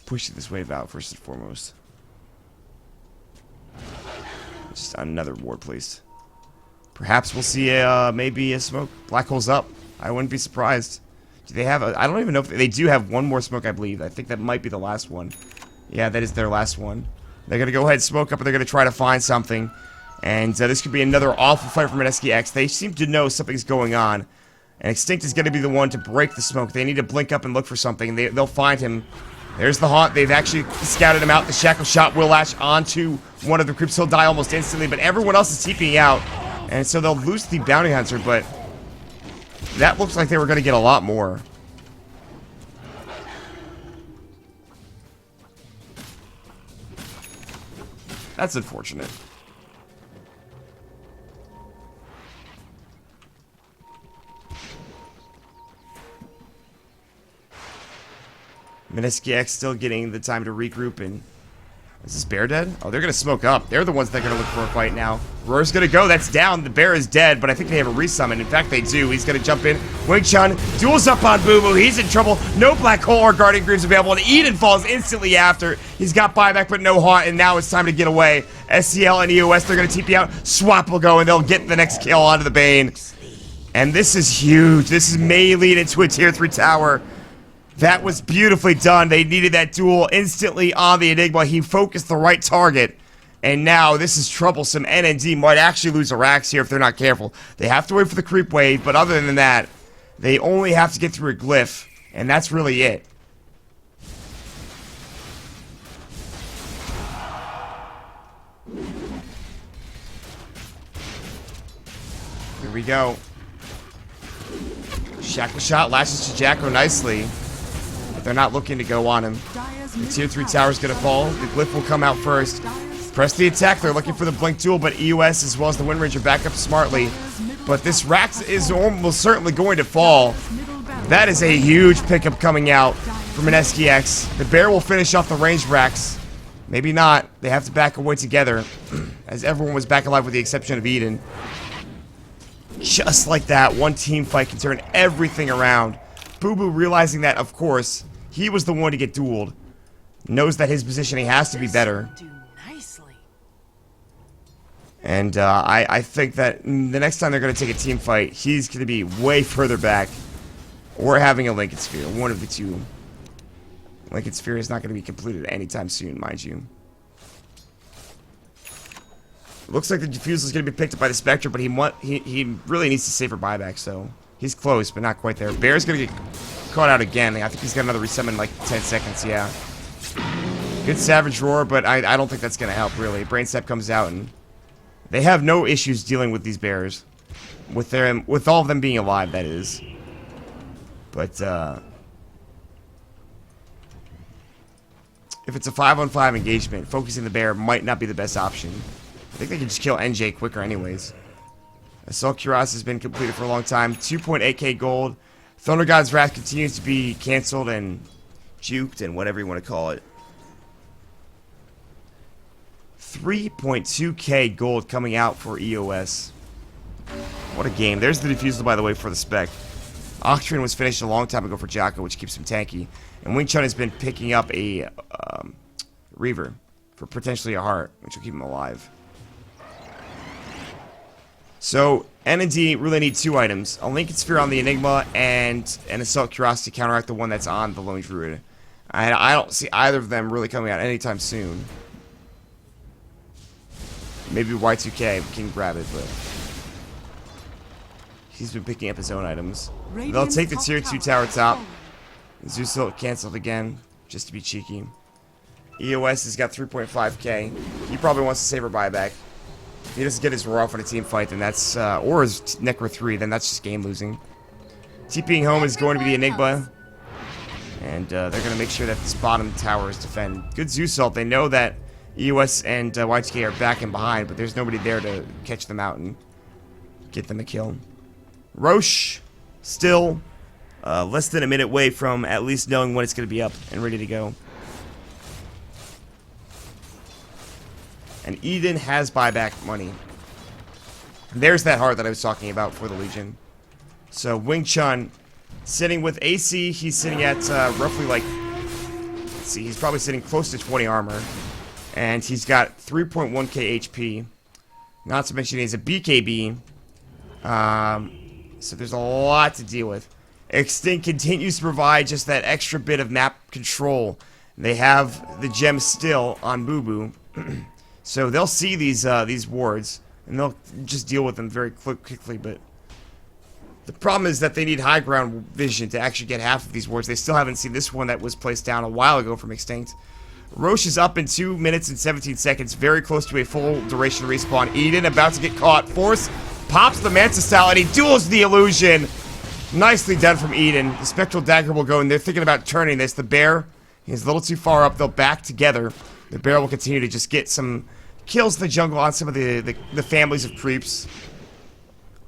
pushing this wave out, first and foremost. Just another ward, please. Perhaps we'll see maybe a smoke. Black hole's up. I wouldn't be surprised. Do they have I don't even know if they do have one more smoke, I believe. I think that might be the last one. Yeah, that is their last one. They're going to go ahead and smoke up, and they're going to try to find something. And this could be another awful fight for Mineski-X. They seem to know something's going on. And Extinct is going to be the one to break the smoke. They need to blink up and look for something. They'll find him. There's the haunt. They've actually scouted him out. The shackle shot will latch onto one of the creeps. He'll die almost instantly, but everyone else is TPing out. And so they'll lose the bounty hunter, but that looks like they were going to get a lot more. That's unfortunate. Mineski-X still getting the time to regroup. And is this bear dead? Oh, they're gonna smoke up. They're the ones that are gonna look for a fight now. Roar's gonna go. That's down. The bear is dead, but I think they have a resummon. In fact, they do. He's gonna jump in. Wing Chun duels up on Boo Boo. He's in trouble. No black hole or guardian greaves available, and Eden falls instantly after. He's got buyback, but no haunt, and now it's time to get away. SCL and EOS, they're gonna TP out. Swap will go, and they'll get the next kill onto the Bane. And this is huge. This may lead into a tier 3 tower. That was beautifully done. They needed that duel instantly on the Enigma. He focused the right target. And now this is troublesome. NND might actually lose a Rax here if they're not careful. They have to wait for the creep wave, but other than that, they only have to get through a glyph. And that's really it. Here we go. Shackle shot lashes to Jacko nicely. They're not looking to go on him. The tier 3 tower's gonna fall. The glyph will come out first. Press the attack. They're looking for the blink duel, but EOS as well as the Wind Ranger back up smartly. But this Rax is almost certainly going to fall. That is a huge pickup coming out for Mineski-X. The bear will finish off the ranged Rax. Maybe not. They have to back away together, as everyone was back alive with the exception of Eden. Just like that, one team fight can turn everything around. Boo Boo realizing that, of course, he was the one to get dueled. Knows that his positioning has to be better. And I think that the next time they're going to take a team fight, he's going to be way further back. Or having a Lincoln Sphere. One of the two. Lincoln Sphere is not going to be completed anytime soon, mind you. Looks like the defusal is going to be picked up by the Spectre, but he really needs to save her buyback, so he's close, but not quite there. Bear's going to get caught out again. I think he's got another resummon in like 10 seconds, yeah. Good Savage Roar, but I don't think that's going to help, really. Brain Step comes out, and they have no issues dealing with these bears. With all of them being alive, that is. But, if it's a 5-on-5 engagement, focusing the bear might not be the best option. I think they can just kill NJ quicker anyways. Assault Cuirass has been completed for a long time. 2.8k gold. Thunder God's Wrath continues to be cancelled and juked and whatever you want to call it. 3.2k gold coming out for EOS. What a game. There's the defusal, by the way, for the Spec. Octreon was finished a long time ago for Jocko, which keeps him tanky. And Wing Chun has been picking up a Reaver for potentially a heart, which will keep him alive. So, NND really need two items. A Lincoln Sphere on the Enigma and an Assault Cuirass to counteract the one that's on the Lone Druid. I don't see either of them really coming out anytime soon. Maybe Y2K can grab it, but he's been picking up his own items. They'll take the tier 2 tower top. Zeus canceled again, just to be cheeky. EOS has got 3.5k. He probably wants to save her buyback. If he doesn't get his roar off in a team fight, then that's, or his Necro 3, then that's just game losing. TPing home is going to be the Enigma. And they're going to make sure that this bottom tower is defended. Good Zeus ult. They know that EOS and Y2K are back and behind, but there's nobody there to catch them out and get them a kill. Roche, still less than a minute away from at least knowing when it's going to be up and ready to go. And Eden has buyback money. There's that heart that I was talking about for the Legion. So Wing Chun sitting with AC. He's sitting at roughly like, let's see, he's probably sitting close to 20 armor. And he's got 3.1k HP. Not to mention he has a BKB. So there's a lot to deal with. Extinct continues to provide just that extra bit of map control. They have the gem still on Boo Boo. So they'll see these wards. and they'll just deal with them very quickly, but the problem is that they need high ground vision to actually get half of these wards. They still haven't seen this one that was placed down a while ago from Extinct. Roche is up in 2 minutes and 17 seconds, very close to a full duration respawn. Eden about to get caught. Force pops the Mantis style, and he duels the illusion. Nicely done from Eden. The Spectral Dagger will go, and they're thinking about turning this. The Bear, he's a little too far up. They'll back together. The Bear will continue to just get some kills in the jungle on some of the families of creeps.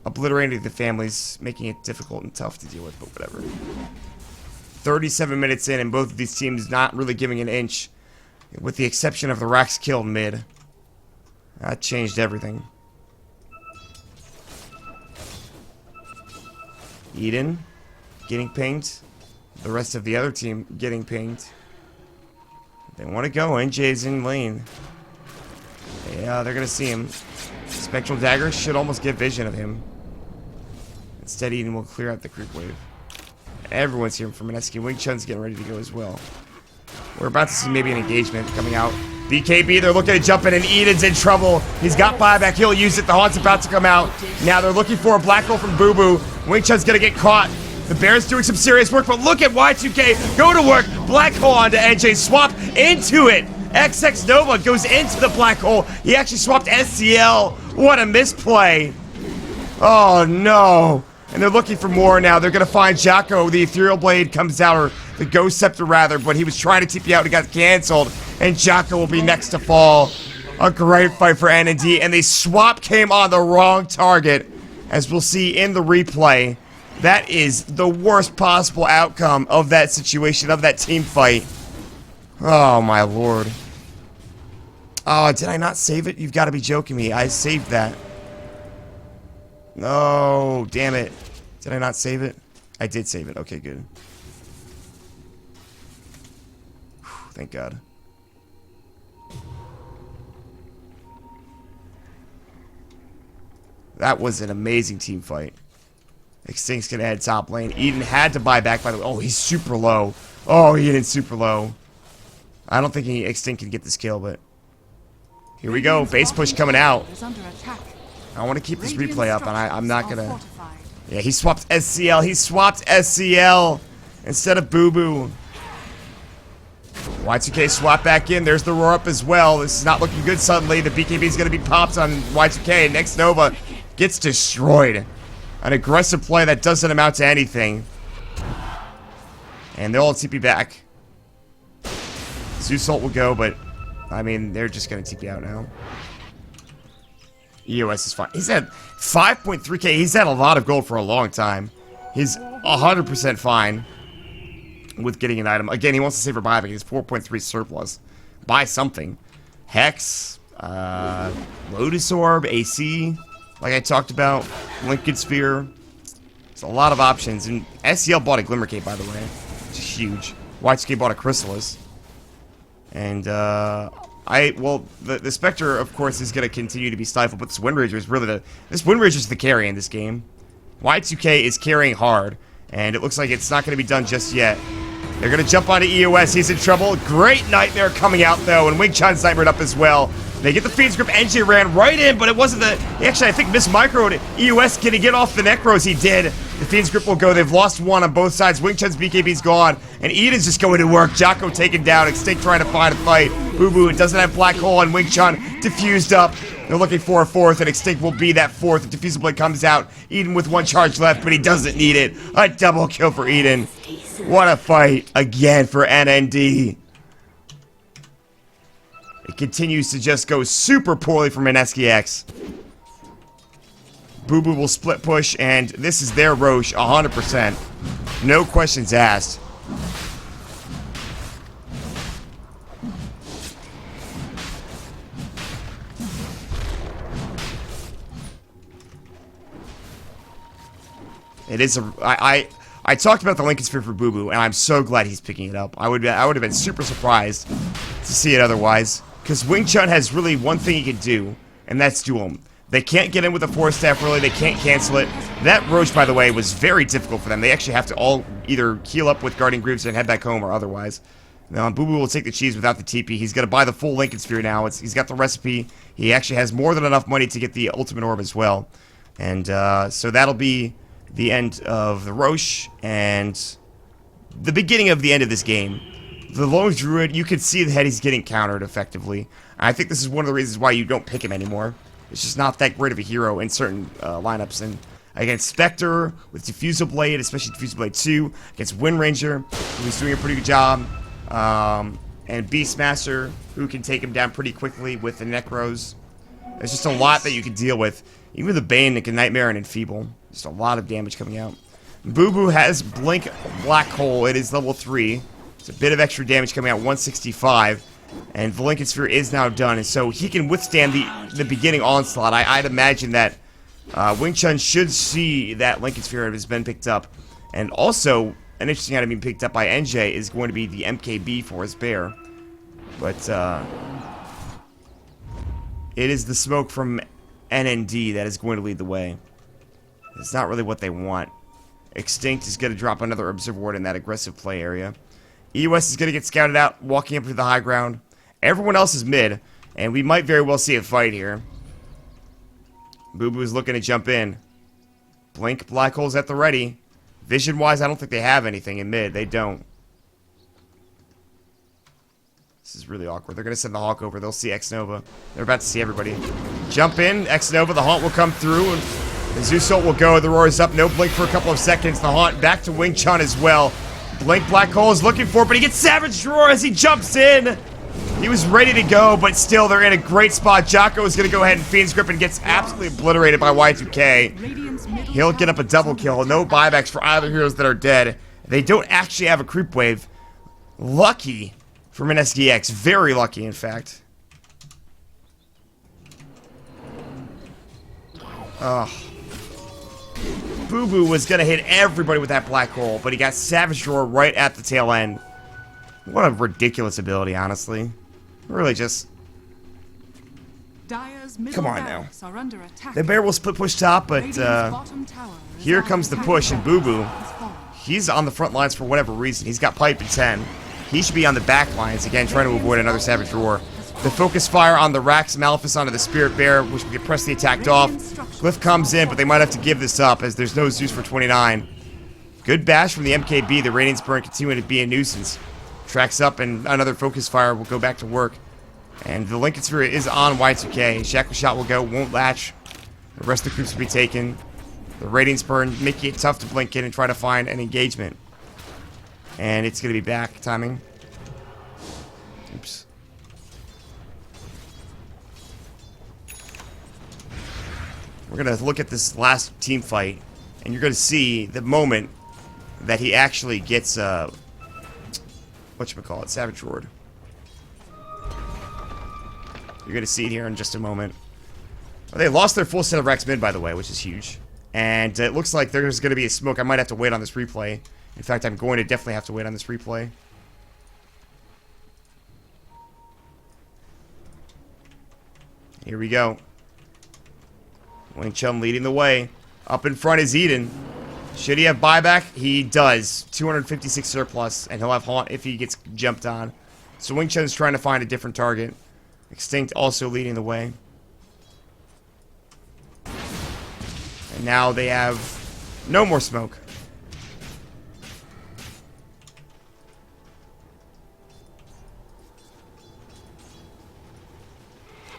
Obliterating the families, making it difficult and tough to deal with, but whatever. 37 minutes in, and both of these teams not really giving an inch, with the exception of the Rax kill mid. That changed everything. Eden getting pinged. The rest of the other team getting pinged. They want to go. NJ's in lane. Yeah, they're going to see him. Spectral Dagger should almost get vision of him. Instead, Eden will clear out the creep wave. Everyone's here for Mineski. Wing Chun's getting ready to go as well. We're about to see maybe an engagement coming out. BKB, they're looking to jump in, and Eden's in trouble. He's got buyback. He'll use it. The Haunt's about to come out. Now they're looking for a black hole from Boo Boo. Wing Chun's going to get caught. The Bear's doing some serious work, but look at Y2K go to work. Black hole onto NJ. Swap into it. XX Nova goes into the black hole. He actually swapped SCL. What a misplay. Oh, no. And they're looking for more now. They're going to find Jocko. The Ethereal Blade comes out, or the Ghost Scepter rather, but he was trying to TP out and got canceled. And Jocko will be next to fall. A great fight for NND. And the swap came on the wrong target, as we'll see in the replay. That is the worst possible outcome of that situation, of that team fight. Oh, my lord. Oh, did I not save it? You've got to be joking me. I saved that. No, damn it. Did I not save it? I did save it. Okay, good. Whew, thank God. That was an amazing team fight. Extinct's gonna head top lane. Eden had to buy back, by the way. Oh, he's super low. Oh, Eden's super low. I don't think Extinct can get this kill, but here we go. Base push coming out. I want to keep this replay up, and I'm not gonna. Yeah, he swapped SCL. He swapped SCL instead of Boo Boo. Y2K swap back in. There's the roar up as well. This is not looking good suddenly. The BKB is going to be popped on Y2K. Next Nova gets destroyed. An aggressive play that doesn't amount to anything. And they'll all TP back. Zeus ult will go, but I mean, they're just going to TP out now. EOS is fine. He's at 5.3k. He's had a lot of gold for a long time. He's 100% fine with getting an item. Again, he wants to save for buyback. He's 4.3 surplus. Buy something. Hex, Lotus Orb, AC, like I talked about, Liquid Sphere. There's a lot of options. And SCL bought a Glimmer Cape, by the way. It's huge. Y2K bought a Chrysalis. And, well, the Spectre, of course, is going to continue to be stifled, but this Wind Ranger is really this Wind Ranger is the carry in this game. Y2K is carrying hard, and it looks like it's not going to be done just yet. They're going to jump onto EOS. He's in trouble. Great Nightmare coming out, though, and Wing Chun snipered up as well. They get the Fiend's Grip. NJ ran right in, but it wasn't the... Actually, I think Miss Micro'd EOS. Can he get off the Necros? He did. The Fiend's Grip will go. They've lost one on both sides. Wing Chun's BKB's gone, and Eden's just going to work. Jocko taken down. Extinct trying to find a fight. Boo Boo, it doesn't have Black Hole, and Wing Chun diffused up. They're looking for a fourth, and Extinct will be that fourth. The Diffusal Blade comes out. Eden with one charge left, but he doesn't need it. A double kill for Eden. What a fight again for NND. It continues to just go super poorly for Mineski-X. Boo Boo will split push, and this is their Roche 100%. No questions asked. It is a... I talked about the Lincoln Sphere for Boo Boo, and I'm so glad he's picking it up. I would have been super surprised to see it otherwise. Because Wing Chun has really one thing he can do, and that's duel him. They can't get in with the Force Staff really, they can't cancel it. That Roche, by the way, was very difficult for them. They actually have to all either heal up with Guardian Greaves and head back home or otherwise. Now, Boo Boo will take the cheese without the TP. He's going to buy the full Lincoln Sphere now. He's got the recipe. He actually has more than enough money to get the Ultimate Orb as well. And so that'll be the end of the Roche and the beginning of the end of this game. The Lone Druid, you can see that he's getting countered effectively. I think this is one of the reasons why you don't pick him anymore. It's just not that great of a hero in certain lineups. And against Spectre with Diffusal Blade, especially Diffusal Blade 2, against Wind Ranger, who's doing a pretty good job, and Beastmaster, who can take him down pretty quickly with the Necros. There's just a lot that you can deal with. Even the Bane, like a Nightmare and Enfeeble. Just a lot of damage coming out. Boo Boo has Blink Black Hole. It is level 3. It's a bit of extra damage coming out, 165. And the Lincoln Sphere is now done, and so he can withstand the beginning onslaught. I'd imagine that Wing Chun should see that Lincoln Sphere has been picked up. And also, an interesting item being picked up by NJ is going to be the MKB for his bear. But it is the smoke from NND that is going to lead the way. It's not really what they want. Extinct is going to drop another Observer Ward in that aggressive play area. EOS is going to get scouted out, walking up to the high ground. Everyone else is mid, and we might very well see a fight here. Boo Boo is looking to jump in. Blink Black Hole's at the ready. Vision-wise, I don't think they have anything in mid. They don't. This is really awkward. They're going to send the Hawk over. They'll see X-Nova. They're about to see everybody. Jump in. X-Nova. The Haunt will come through. And the Zeus Ult will go. The Roar is up. No Blink for a couple of seconds. The Haunt back to Wing Chun as well. Blink Black Hole is looking for it, but he gets Savage Roar as he jumps in. He was ready to go, but still they're in a great spot. Jocko is going to go ahead and Fiend's Grip and gets absolutely obliterated by Y2K. He'll get up a double kill. No buybacks for either heroes that are dead. They don't actually have a creep wave. Lucky for Mineski-X. Very lucky, in fact. Ugh. Boo Boo was going to hit everybody with that black hole, but he got Savage Roar right at the tail end. What a ridiculous ability, honestly. Really just... Come on now. The bear will split push top, but here comes the push, and Boo Boo, he's on the front lines for whatever reason. He's got Pipe and 10. He should be on the back lines, again, trying to avoid another Savage Roar. The focus fire on the Rax Maleficus onto the Spirit Bear, which will get press the attack off. Glyph comes in, but they might have to give this up, as there's no Zeus for 29. Good bash from the MKB. The Radiance Burn continuing to be a nuisance. Tracks up, and another focus fire will go back to work. And the Lincoln Sphere is on Y2K. Shackle Shot will go, won't latch. The rest of the creeps will be taken. The Radiance Burn making it tough to blink in and try to find an engagement. And it's going to be back timing. Oops. We're going to look at this last team fight, and you're going to see the moment that he actually gets, whatchamacallit, Savage Roared. You're going to see it here in just a moment. Well, they lost their full set of Rex mid, by the way, which is huge. And it looks like there's going to be a smoke. I might have to wait on this replay. In fact, I'm going to definitely have to wait on this replay. Here we go. Wing Chun leading the way. Up in front is Eden. Should he have buyback? He does. 256 surplus, and he'll have Haunt if he gets jumped on. So Wing Chun's trying to find a different target. Extinct also leading the way. And now they have no more smoke.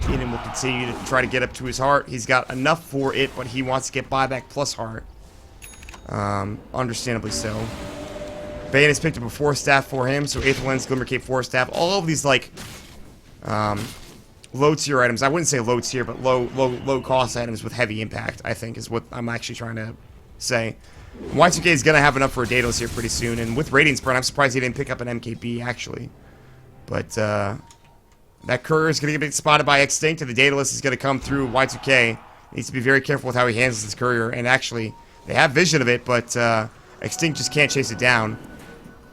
Eden will continue to try to get up to his heart. He's got enough for it, but he wants to get buyback plus heart. Understandably so. Bane has picked up a 4-staff for him, so 8th Lens, Glimmer Cape 4-staff. All of these, like, low-tier items. I wouldn't say low-tier, but low-cost items with heavy impact, I think, is what I'm actually trying to say. Y2K is going to have enough for a Daedalus here pretty soon, and with Radiance Burn, I'm surprised he didn't pick up an MKB, actually. But, that Courier is going to get spotted by Extinct, and the Daedalus is going to come through Y2K. Needs to be very careful with how he handles this Courier, and actually, they have vision of it, but Extinct just can't chase it down.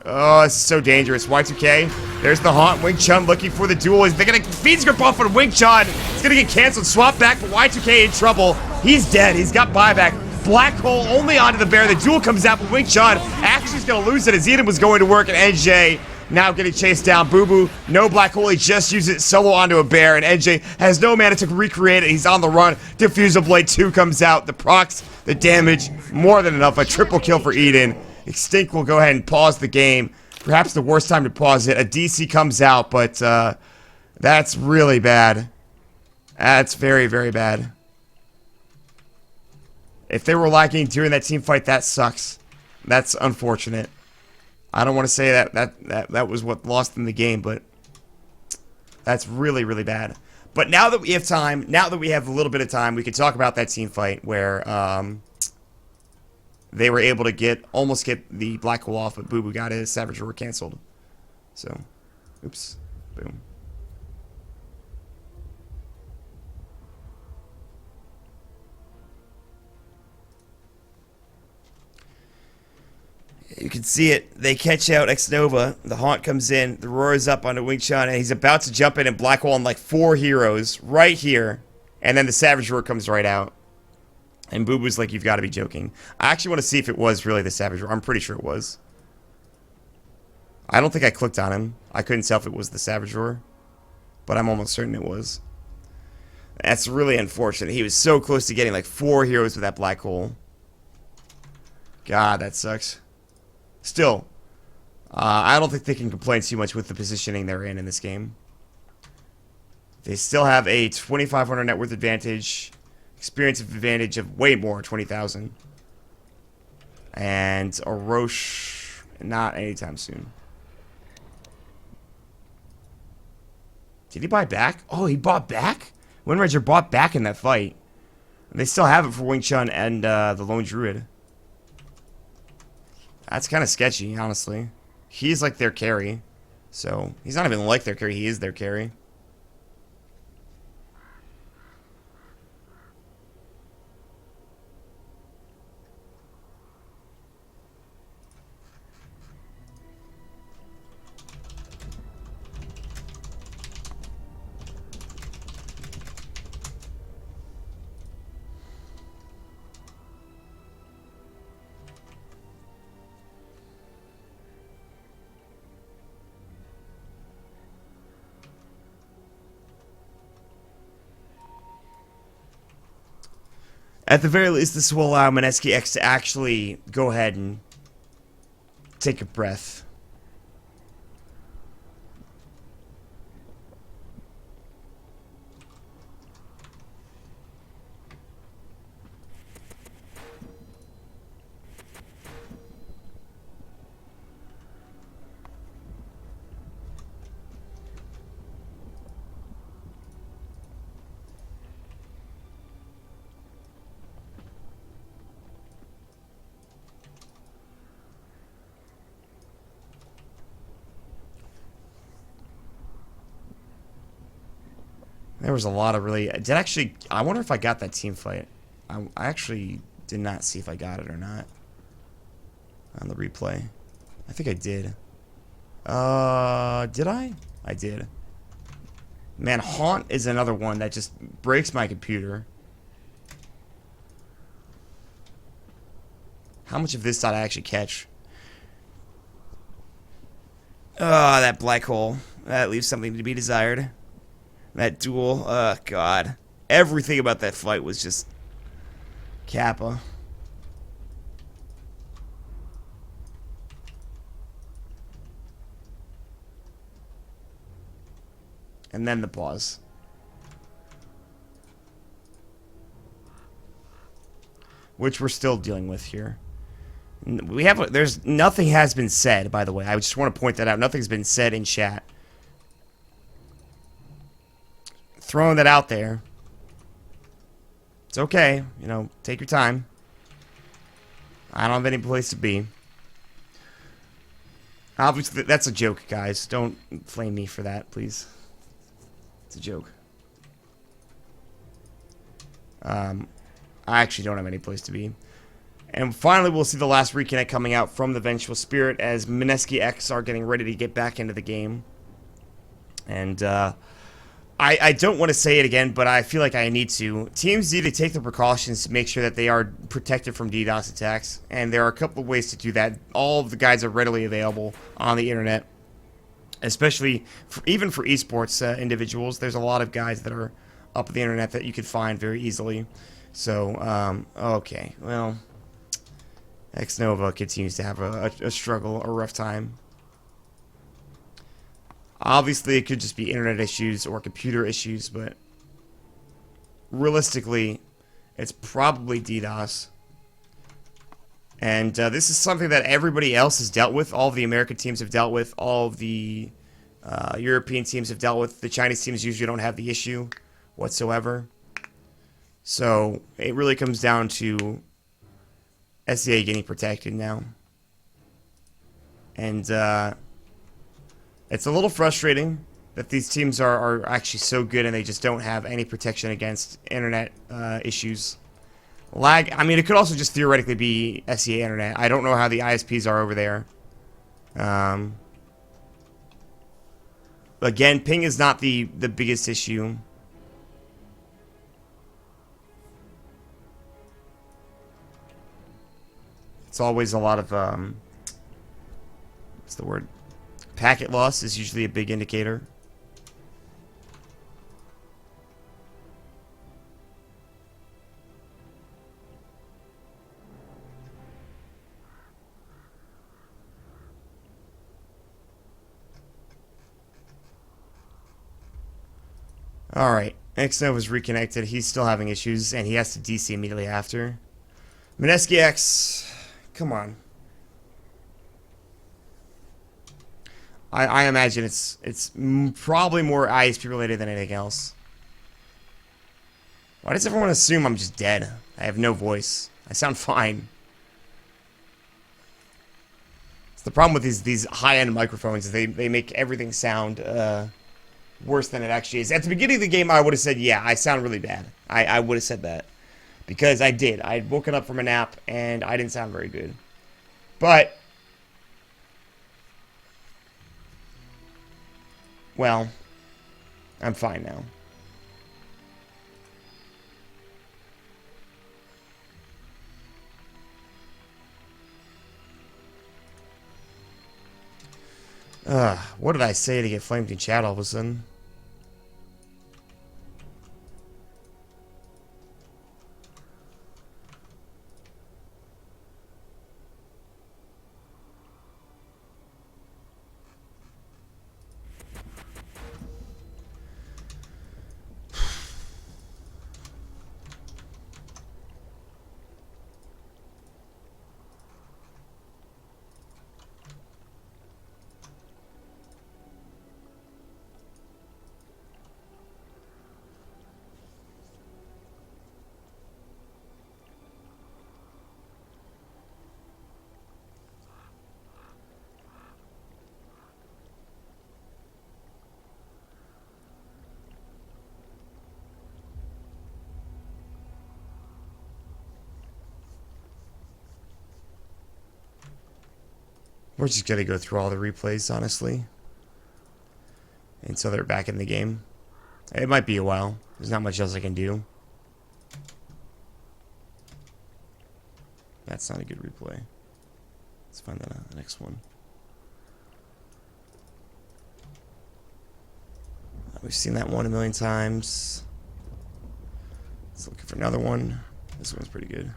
Oh, this is so dangerous. Y2K, there's the Haunt. Wing Chun looking for the duel. They're going to Fiend's Grip off on Wing Chun. It's going to get canceled. Swap back, but Y2K in trouble. He's dead. He's got buyback. Black Hole only onto the bear. The duel comes out, but Wing Chun actually is going to lose it as Eden was going to work, and NJ Now getting chased down. Boo Boo, no black hole. He just used it solo onto a bear, and NJ has no mana to recreate it. He's on the run. Diffusal Blade 2 comes out. The procs, the damage, more than enough. A triple kill for Eden. Extinct will go ahead and pause the game. Perhaps the worst time to pause it. A DC comes out, but that's really bad. That's very, very bad. If they were lagging during that team fight, that sucks. That's unfortunate. I don't want to say that was what lost them the game, but that's really, really bad. But now that we have time, now that we have a little bit of time, we can talk about that team fight where they were able to almost get the black hole off, but Boo Boo got his Savage Roar canceled. So, oops, boom. You can see it. They catch out X-Nova. The Haunt comes in. The Roar is up onto Wing Chun, and he's about to jump in and black hole on like 4 heroes right here. And then the Savage Roar comes right out. And Boo Boo's like, you've got to be joking. I actually want to see if it was really the Savage Roar. I'm pretty sure it was. I don't think I clicked on him. I couldn't tell if it was the Savage Roar. But I'm almost certain it was. That's really unfortunate. He was so close to getting like 4 heroes with that black hole. God, that sucks. Still, I don't think they can complain too much with the positioning they're in this game. They still have a 2,500 net worth advantage, experience advantage of way more, 20,000. And a Roche, not anytime soon. Did he buy back? Oh, he bought back? Windranger bought back in that fight. They still have it for Wing Chun and the Lone Druid. That's kind of sketchy, honestly. He's like their carry. So, he's not even like their carry, he is their carry. At the very least, this will allow Mineski-X to actually go ahead and take a breath. There was a lot of really... I wonder if I got that team fight. I actually did not see if I got it or not. On the replay. I think I did. Did I? I did. Man, Haunt is another one that just breaks my computer. How much of this did I actually catch? Oh, that black hole. That leaves something to be desired. That duel, oh god. Everything about that fight was just Kappa. And then the pause. Which we're still dealing with here. Nothing has been said, by the way. I just want to point that out. Nothing's been said in chat. Throwing that out there. It's okay. You know, take your time. I don't have any place to be. Obviously, that's a joke, guys. Don't flame me for that, please. It's a joke. I actually don't have any place to be. And finally, we'll see the last reconnect coming out from the Vengeful Spirit as Mineski-X are getting ready to get back into the game. And, I don't want to say it again, but I feel like I need to. Teams need to take the precautions to make sure that they are protected from DDoS attacks, and there are a couple of ways to do that. All of the guides are readily available on the internet. especially even for esports individuals. There's a lot of guys that are up the internet that you could find very easily. So, okay, well, Xnova continues to have a struggle, a rough time. Obviously, it could just be internet issues or computer issues, but realistically, it's probably DDoS. And this is something that everybody else has dealt with. All of the American teams have dealt with. All of the European teams have dealt with. The Chinese teams usually don't have the issue whatsoever. So it really comes down to SEA getting protected now. And it's a little frustrating that these teams are actually so good and they just don't have any protection against internet issues. Lag, I mean, it could also just theoretically be SEA internet. I don't know how the ISPs are over there. Again, ping is not the biggest issue. It's always a lot of, what's the word? Packet loss is usually a big indicator. Alright, Xnova was reconnected. He's still having issues, and he has to DC immediately after. Mineski-X, come on. I imagine it's probably more ISP related than anything else. Why does everyone assume I'm just dead? I have no voice. I sound fine. It's the problem with these high-end microphones is they make everything sound worse than it actually is. At the beginning of the game, I would have said, yeah, I sound really bad. I would have said that. Because I did. I had woken up from a nap, and I didn't sound very good. But, well, I'm fine now. What did I say to get flamed in chat all of a sudden? We're just gonna go through all the replays, honestly. Until they're back in the game. It might be a while. There's not much else I can do. That's not a good replay. Let's find the next one. We've seen that one a million times. Let's look for another one. This one's pretty good.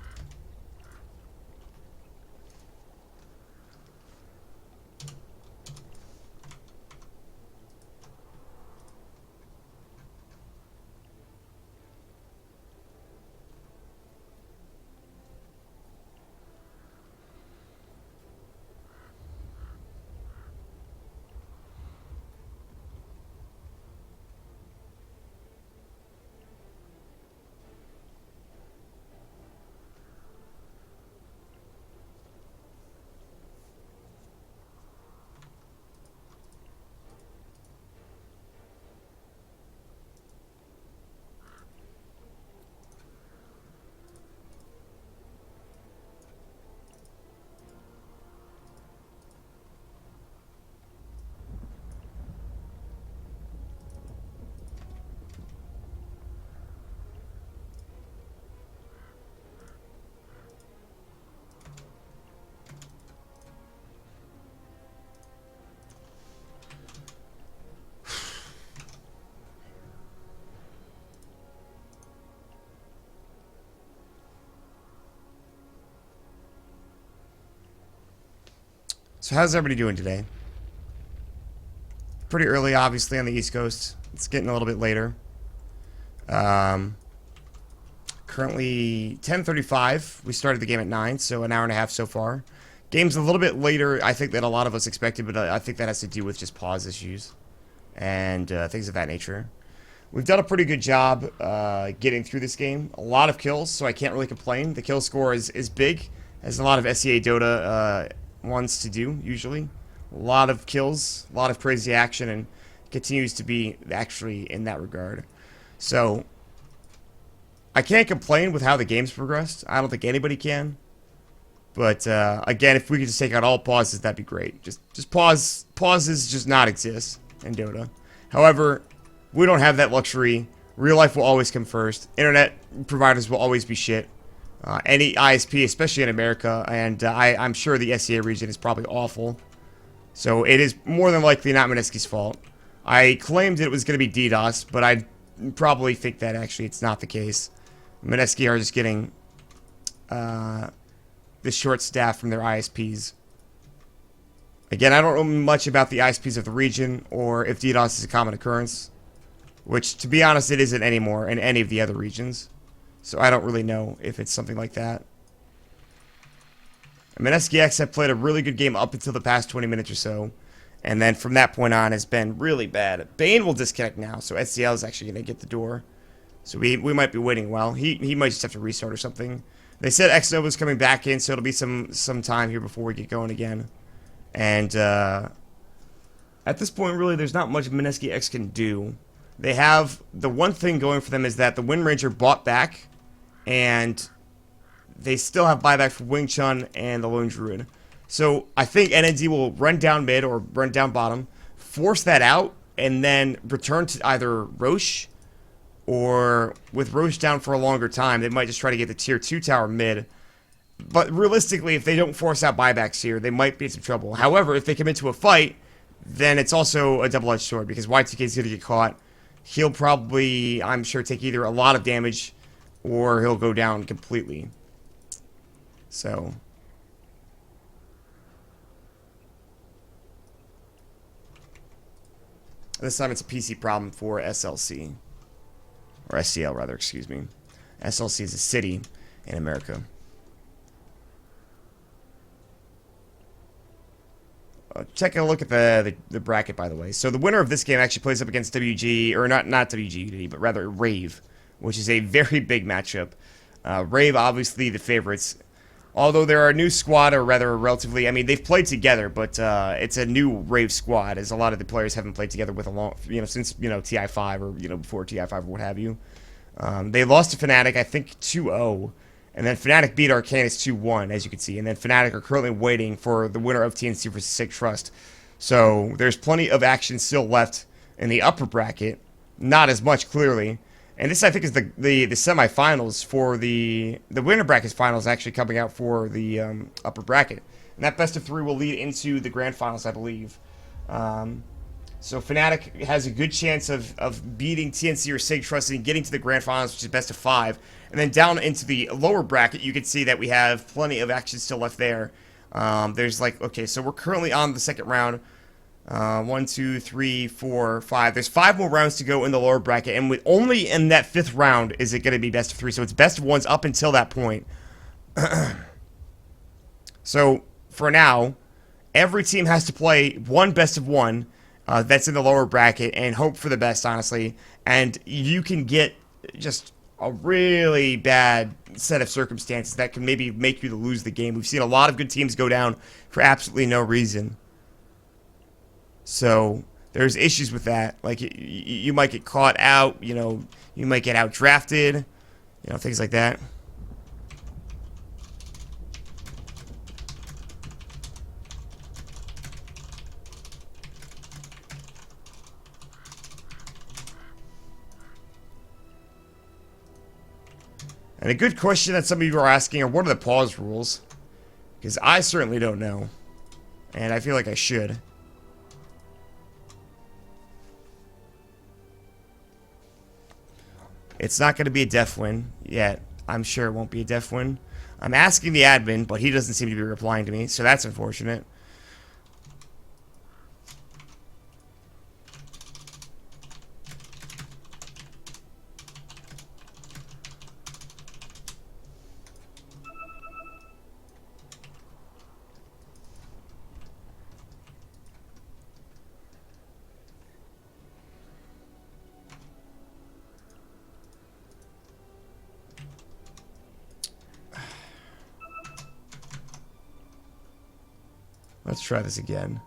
So how's everybody doing today? Pretty early, obviously, on the East Coast. It's getting a little bit later. Currently 10:35. We started the game at 9, so an hour and a half so far. Game's a little bit later, I think, than a lot of us expected, but I think that has to do with just pause issues and things of that nature. We've done a pretty good job getting through this game. A lot of kills, so I can't really complain. The kill score is big, as a lot of SEA Dota wants to do, usually. A lot of kills, a lot of crazy action, and continues to be actually in that regard. So, I can't complain with how the game's progressed. I don't think anybody can. But, again, if we could just take out all pauses, that'd be great. Just pause. Pauses just not exist in Dota. However, we don't have that luxury. Real life will always come first. Internet providers will always be shit. Any ISP, especially in America, and I'm sure the SEA region is probably awful. So it is more than likely not Mineski's fault. I claimed it was going to be DDoS, but I probably think that actually it's not the case. Mineski are just getting the short staff from their ISPs. Again, I don't know much about the ISPs of the region, or if DDoS is a common occurrence. Which, to be honest, it isn't anymore in any of the other regions. So I don't really know if it's something like that. Mineski-X have played a really good game up until the past 20 minutes or so. And then from that point on, has been really bad. Bane will disconnect now, so SCL is actually going to get the door. So we might be waiting well. He might just have to restart or something. They said X-Nova's coming back in, so it'll be some time here before we get going again. And at this point, really, there's not much Mineski-X can do. They have, the one thing going for them is that the Wind Ranger bought back, and they still have buyback for Wing Chun and the Lone Druid. So I think NND will run down mid or run down bottom, force that out, and then return to either Roche, or with Roche down for a longer time, they might just try to get the tier 2 tower mid. But realistically, if they don't force out buybacks here, they might be in some trouble. However, if they come into a fight, then it's also a double-edged sword, because Y2K is going to get caught. He'll probably, I'm sure, take either a lot of damage or he'll go down completely. So. This time it's a PC problem for SLC. Or SCL, rather, excuse me. SLC is a city in America. Take a look at the bracket, by the way. So the winner of this game actually plays up against WG, or not WG, but rather Rave, which is a very big matchup. Rave, obviously, the favorites. Although they're a new squad, or rather relatively, I mean, they've played together, but it's a new Rave squad, as a lot of the players haven't played together with a long, since, TI5 or, before TI5 or what have you. They lost to Fnatic, I think, 2-0. And then Fnatic beat Arcanus 2-1, as you can see. And then Fnatic are currently waiting for the winner of TNC versus Sig Trust. So there's plenty of action still left in the upper bracket. Not as much, clearly. And this, I think, is the semifinals for the winner bracket finals actually coming out for the upper bracket. And that best of 3 will lead into the grand finals, I believe. So Fnatic has a good chance of beating TNC or Sig Trust and getting to the grand finals, which is best of 5. And then down into the lower bracket, you can see that we have plenty of action still left there. There's okay, so we're currently on the second round. 1, 2, 3, 4, 5. There's 5 more rounds to go in the lower bracket, and only in that 5th round is it going to be best of 3. So it's best of 1s up until that point. So for now, every team has to play one best of 1 that's in the lower bracket and hope for the best, honestly. And you can get just a really bad set of circumstances that can maybe make you lose the game. We've seen a lot of good teams go down for absolutely no reason. So there's issues with that. Like, you might get caught out, you might get out drafted, things like that. And a good question that some of you are asking are, what are the pause rules? Because I certainly don't know. And I feel like I should. It's not going to be a def win yet. I'm sure it won't be a def win. I'm asking the admin, but he doesn't seem to be replying to me, so that's unfortunate. Let's try this again.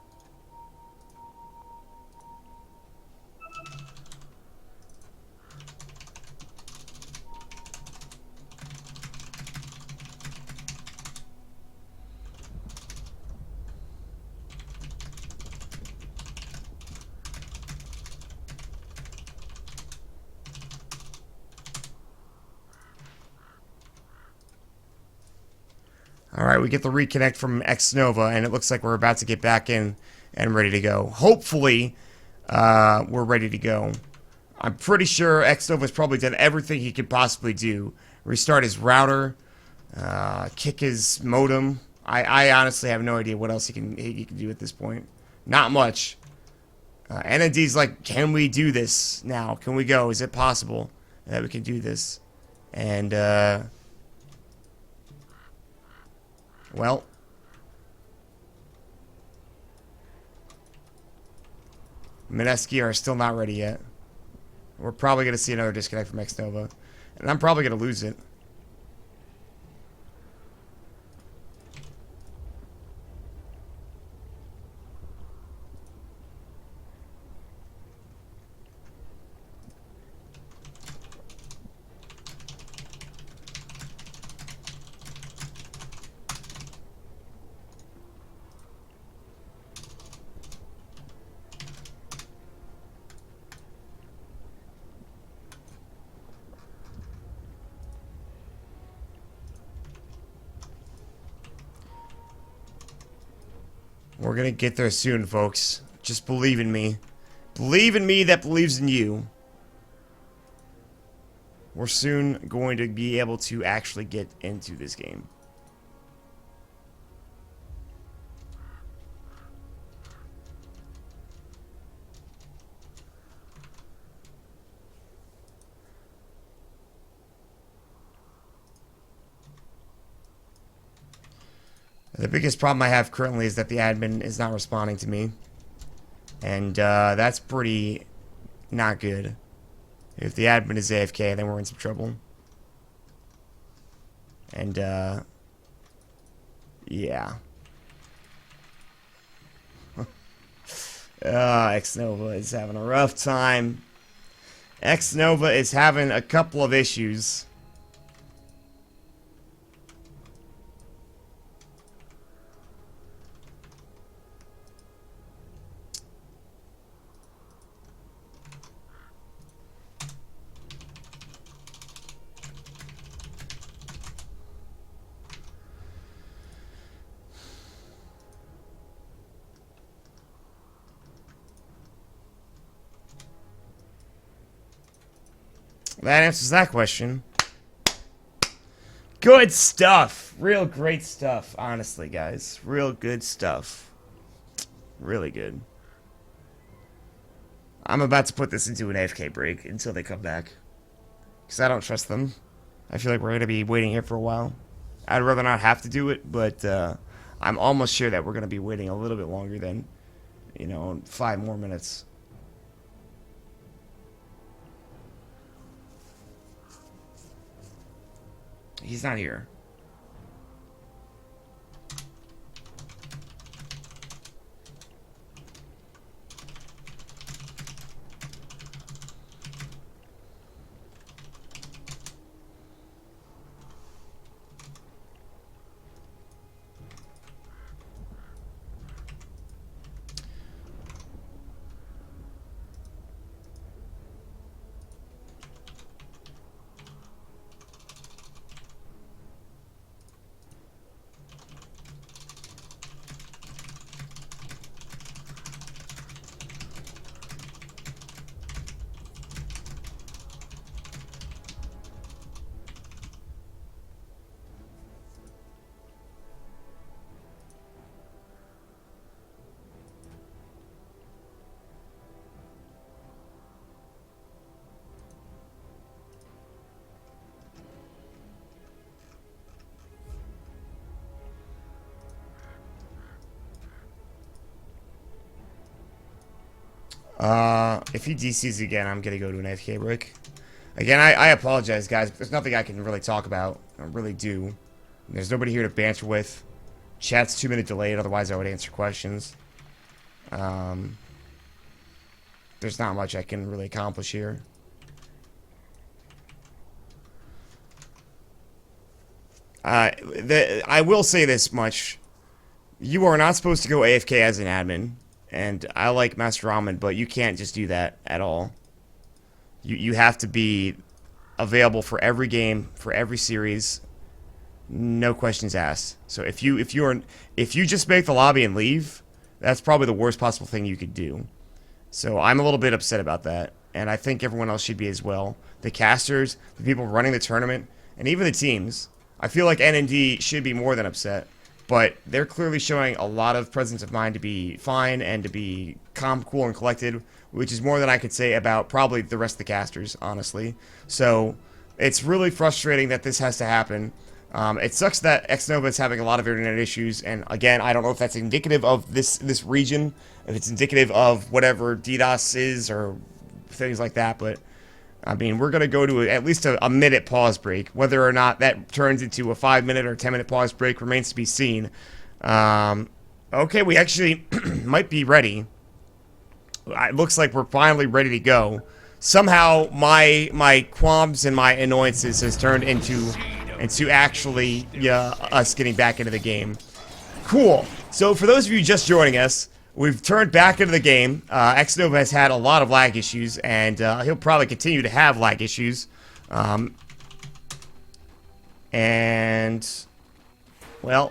Alright, we get the reconnect from X Nova, and it looks like we're about to get back in and ready to go. Hopefully, we're ready to go. I'm pretty sure X Nova's probably done everything he could possibly do. Restart his router, kick his modem. I honestly have no idea what else he can do at this point. Not much. NND's like, can we do this now? Can we go? Is it possible that we can do this? And, well, Mineski are still not ready yet. We're probably going to see another disconnect from X Nova. And I'm probably going to lose it. We're gonna get there soon, folks. Just believe in me. Believe in me that believes in you. We're soon going to be able to actually get into this game. The biggest problem I have currently is that the admin is not responding to me. And that's pretty not good. If the admin is AFK, then we're in some trouble. And, yeah. X Nova is having a rough time. X Nova is having a couple of issues. That answers that question. Good stuff. Real great stuff, honestly, guys. Real good stuff. Really good. I'm about to put this into an AFK break until they come back. Because I don't trust them. I feel like we're going to be waiting here for a while. I'd rather not have to do it, but I'm almost sure that we're going to be waiting a little bit longer than, 5 more minutes. He's not here. If he DCs again, I'm gonna go to an AFK break. Again, I apologize, guys. There's nothing I can really talk about. I really do. There's nobody here to banter with. Chat's 2-minute delayed, otherwise I would answer questions. There's not much I can really accomplish here. I will say this much. You are not supposed to go AFK as an admin. And I like Master Ramen, but you can't just do that at all. You have to be available for every game, for every series. No questions asked. So if you just make the lobby and leave, that's probably the worst possible thing you could do. So I'm a little bit upset about that, and I think everyone else should be as well. The casters, the people running the tournament, and even the teams. I feel like NND should be more than upset, but they're clearly showing a lot of presence of mind to be fine and to be calm, cool, and collected, which is more than I could say about probably the rest of the casters, honestly. So it's really frustrating that this has to happen. It sucks that Xnova is having a lot of internet issues, and again, I don't know if that's indicative of this region, if it's indicative of whatever DDoS is or things like that, but I mean, we're going to go to at least a minute pause break. Whether or not that turns into a 5-minute or 10-minute pause break remains to be seen. Okay, we actually might be ready. It looks like we're finally ready to go. Somehow, my qualms and my annoyances has turned into actually us getting back into the game. Cool. So for those of you just joining us, we've turned back into the game. Xnova has had a lot of lag issues, and he'll probably continue to have lag issues. And, well,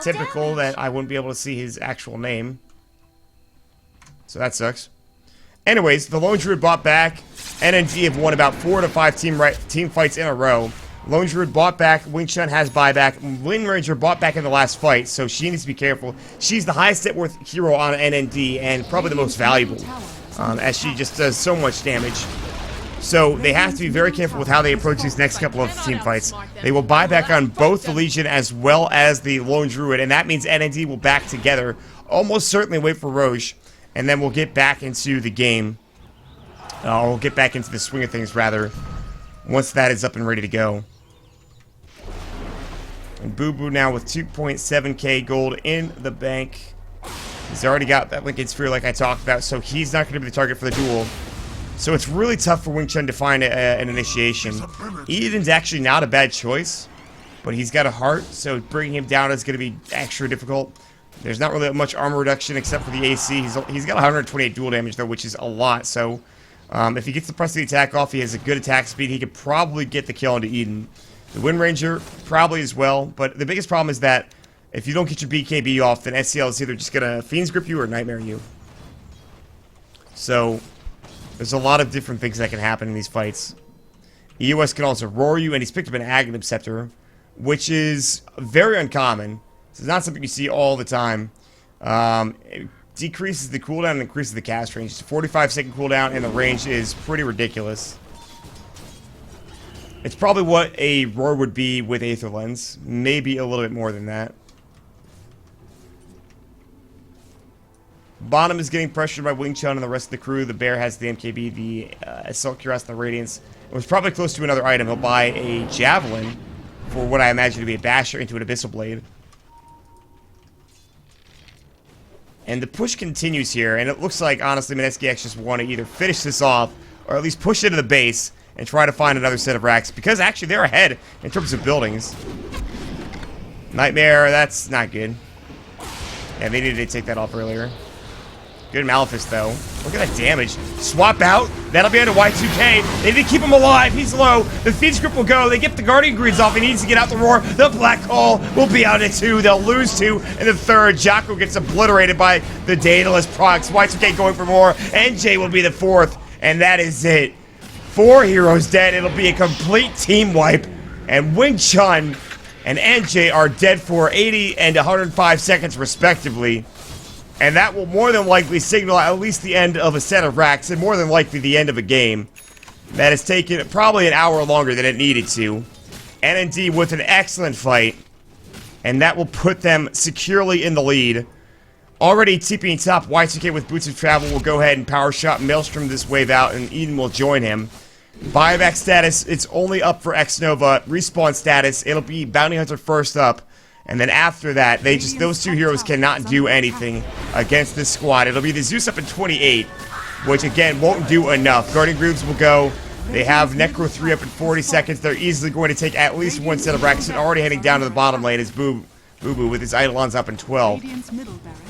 typical that I wouldn't be able to see his actual name. So that sucks. Anyways, the Lone Druid bought back. NND have won about 4 to 5 team fights in a row. Lone Druid bought back. Wing Chun has buyback. Wind Ranger bought back in the last fight, so she needs to be careful. She's the highest net worth hero on NND and probably the most valuable, as she just does so much damage. So they have to be very careful with how they approach these next couple of team fights. They will buy back on both the Legion as well as the Lone Druid, and that means NND will back together. Almost certainly wait for Roche, and then we'll get back into the game. Or we'll get back into the swing of things, rather, once that is up and ready to go. And Boo Boo now with 2.7k gold in the bank. He's already got that Wicked Sphere like I talked about, so he's not going to be the target for the duel. So it's really tough for Wing Chun to find an initiation. Eden's actually not a bad choice, but he's got a heart, so bringing him down is going to be extra difficult. There's not really much armor reduction except for the AC. He's got 128 dual damage, though, which is a lot, so if he gets the press of the attack off, he has a good attack speed. He could probably get the kill onto Eden. The Wind Ranger, probably as well, but the biggest problem is that if you don't get your BKB off, then SCL is either just going to Fiend's Grip you or Nightmare you. So, there's a lot of different things that can happen in these fights. EOS can also roar you, and he's picked up an Aghanim Scepter, which is very uncommon. This is not something you see all the time. It decreases the cooldown and increases the cast range. It's a 45-second cooldown, and the range is pretty ridiculous. It's probably what a roar would be with Aether Lens. Maybe a little bit more than that. Bottom is getting pressured by Wing Chun and the rest of the crew. The Bear has the MKB, the Assault Cuirass, and the Radiance. It was probably close to another item. He'll buy a Javelin for what I imagine to be a Basher into an Abyssal Blade. And the push continues here, and it looks like, honestly, Mineski-X just want to either finish this off or at least push into the base and try to find another set of racks, because actually they're ahead in terms of buildings. Nightmare, that's not good. Yeah, they needed to take that off earlier. Good Malefice, though. Look at that damage. Swap out. That'll be under Y2K. They need to keep him alive. He's low. The Fiend's Grip will go. They get the Guardian Greens off. He needs to get out the roar. The Black Hole will be out at 2. They'll lose 2 in the 3rd. Jocko gets obliterated by the Daedalus procs. Y2K going for more. NJ will be the 4th. And that is it. 4 heroes dead. It'll be a complete team wipe. And Wing Chun and NJ are dead for 80 and 105 seconds, respectively. And that will more than likely signal at least the end of a set of racks, and more than likely the end of a game that has taken probably an hour longer than it needed to. NND with an excellent fight, and that will put them securely in the lead. Already TPing top, Y2K with Boots of Travel will go ahead and power shot Maelstrom this wave out, and Eden will join him. Buyback status, it's only up for Xnova. Respawn status, it'll be Bounty Hunter first up. And then after that, those two heroes cannot do anything against this squad. It'll be the Zeus up in 28, which again won't do enough. Guardian Grooves will go. They have Necro 3 up in 40 seconds. They're easily going to take at least one set of racks. And already heading down to the bottom lane is Boo Boo with his Eidolons up in 12.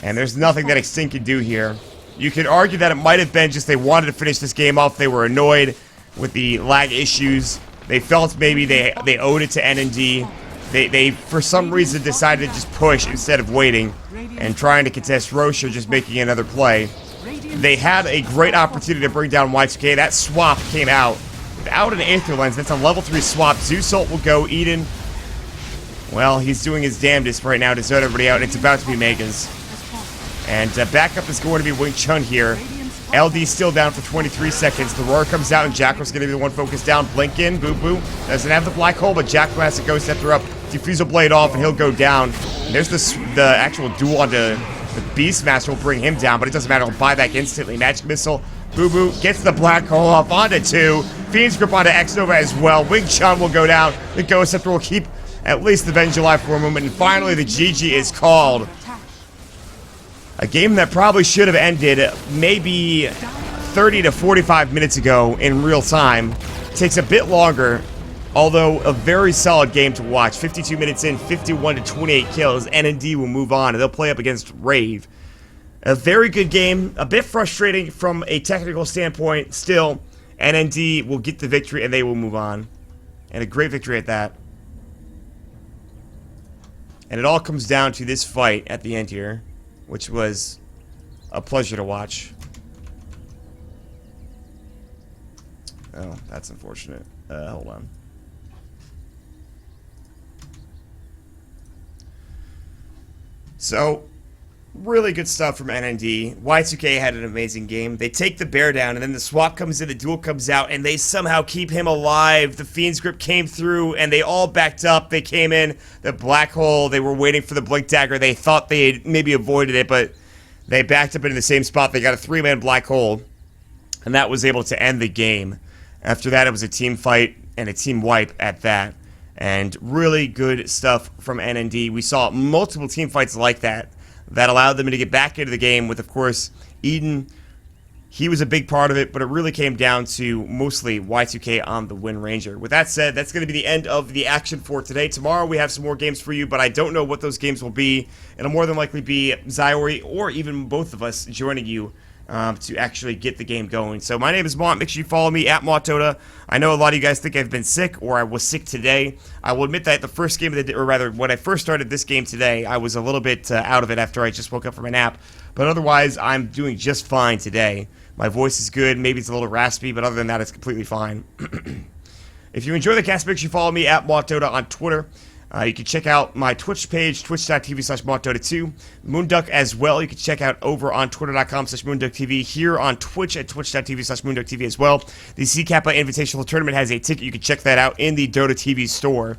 And there's nothing that Extinct can do here. You could argue that it might have been just they wanted to finish this game off. They were annoyed with the lag issues. They felt maybe they owed it to NND. They for some reason decided to just push instead of waiting and trying to contest Roche or just making another play. They had a great opportunity to bring down Y2K. That swap came out without an Aether Lens. That's a level 3 swap. Zeus Ult will go. Eden, well, he's doing his damnedest right now to zone everybody out. It's about to be Megas. And backup is going to be Wing Chun here. LD still down for 23 seconds. The Roar comes out, and Jackal's going to be the one focused down. Blink in. Boo Boo doesn't have the black hole, but Jackal has to go scepter up. Diffusal Blade off, and he'll go down. And there's the actual duel onto the Beastmaster will bring him down, but it doesn't matter. He'll buy back instantly. Magic Missile. Boo Boo gets the black hole off onto 2. Fiend's Grip onto X Nova as well. Wing Chun will go down. The Ghost Scepter will keep at least the Venge alive for a moment. And finally, the GG is called. A game that probably should have ended maybe 30 to 45 minutes ago in real time. Takes a bit longer, although a very solid game to watch. 52 minutes in, 51 to 28 kills. NND will move on, and they'll play up against Rave. A very good game. A bit frustrating from a technical standpoint. Still, NND will get the victory, and they will move on. And a great victory at that. And it all comes down to this fight at the end here, which was a pleasure to watch. Oh, that's unfortunate. Hold on. So, really good stuff from NND. Y2K had an amazing game. They take the bear down, and then the swap comes in, the duel comes out, and they somehow keep him alive. The Fiend's Grip came through, and they all backed up. They came in, the black hole, they were waiting for the Blink Dagger. They thought they had maybe avoided it, but they backed up into the same spot. They got a 3-man black hole, and that was able to end the game. After that, it was a team fight and a team wipe at that. And really good stuff from NND. We saw multiple team fights like that allowed them to get back into the game with, of course, Eden. He was a big part of it, but it really came down to mostly Y2K on the Wind Ranger. With that said, that's going to be the end of the action for today. Tomorrow we have some more games for you, but I don't know what those games will be. It'll more than likely be Zyori or even both of us joining you to actually get the game going. So my name is Mont. Make sure you follow me at Montota. I know a lot of you guys think I've been sick or I was sick today. I will admit that the first game of the day, or rather when I first started this game today, I was a little bit out of it after I just woke up from a nap. But otherwise, I'm doing just fine today. My voice is good. Maybe it's a little raspy, but other than that, it's completely fine. If you enjoy the cast, make sure you follow me at Montota on Twitter. You can check out my Twitch page, twitch.tv/Montota2. Moonduck as well. You can check out over on twitter.com/MoonduckTV. Here on Twitch at twitch.tv/MoonduckTV as well. The CKappa Invitational Tournament has a ticket. You can check that out in the Dota TV store.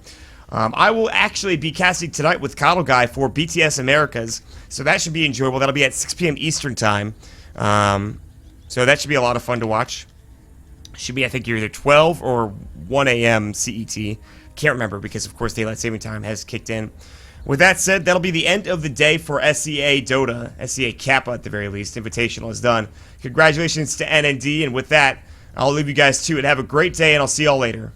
I will actually be casting tonight with Coddle Guy for BTS Americas, so that should be enjoyable. That'll be at 6 p.m. Eastern Time. So that should be a lot of fun to watch. Should be, I think, either 12 or 1 a.m. CET. Can't remember because, of course, Daylight Saving Time has kicked in. With that said, that'll be the end of the day for SCA Dota. SCA Kappa, at the very least. Invitational is done. Congratulations to NND, and with that, I'll leave you guys to it. Have a great day, and I'll see y'all later.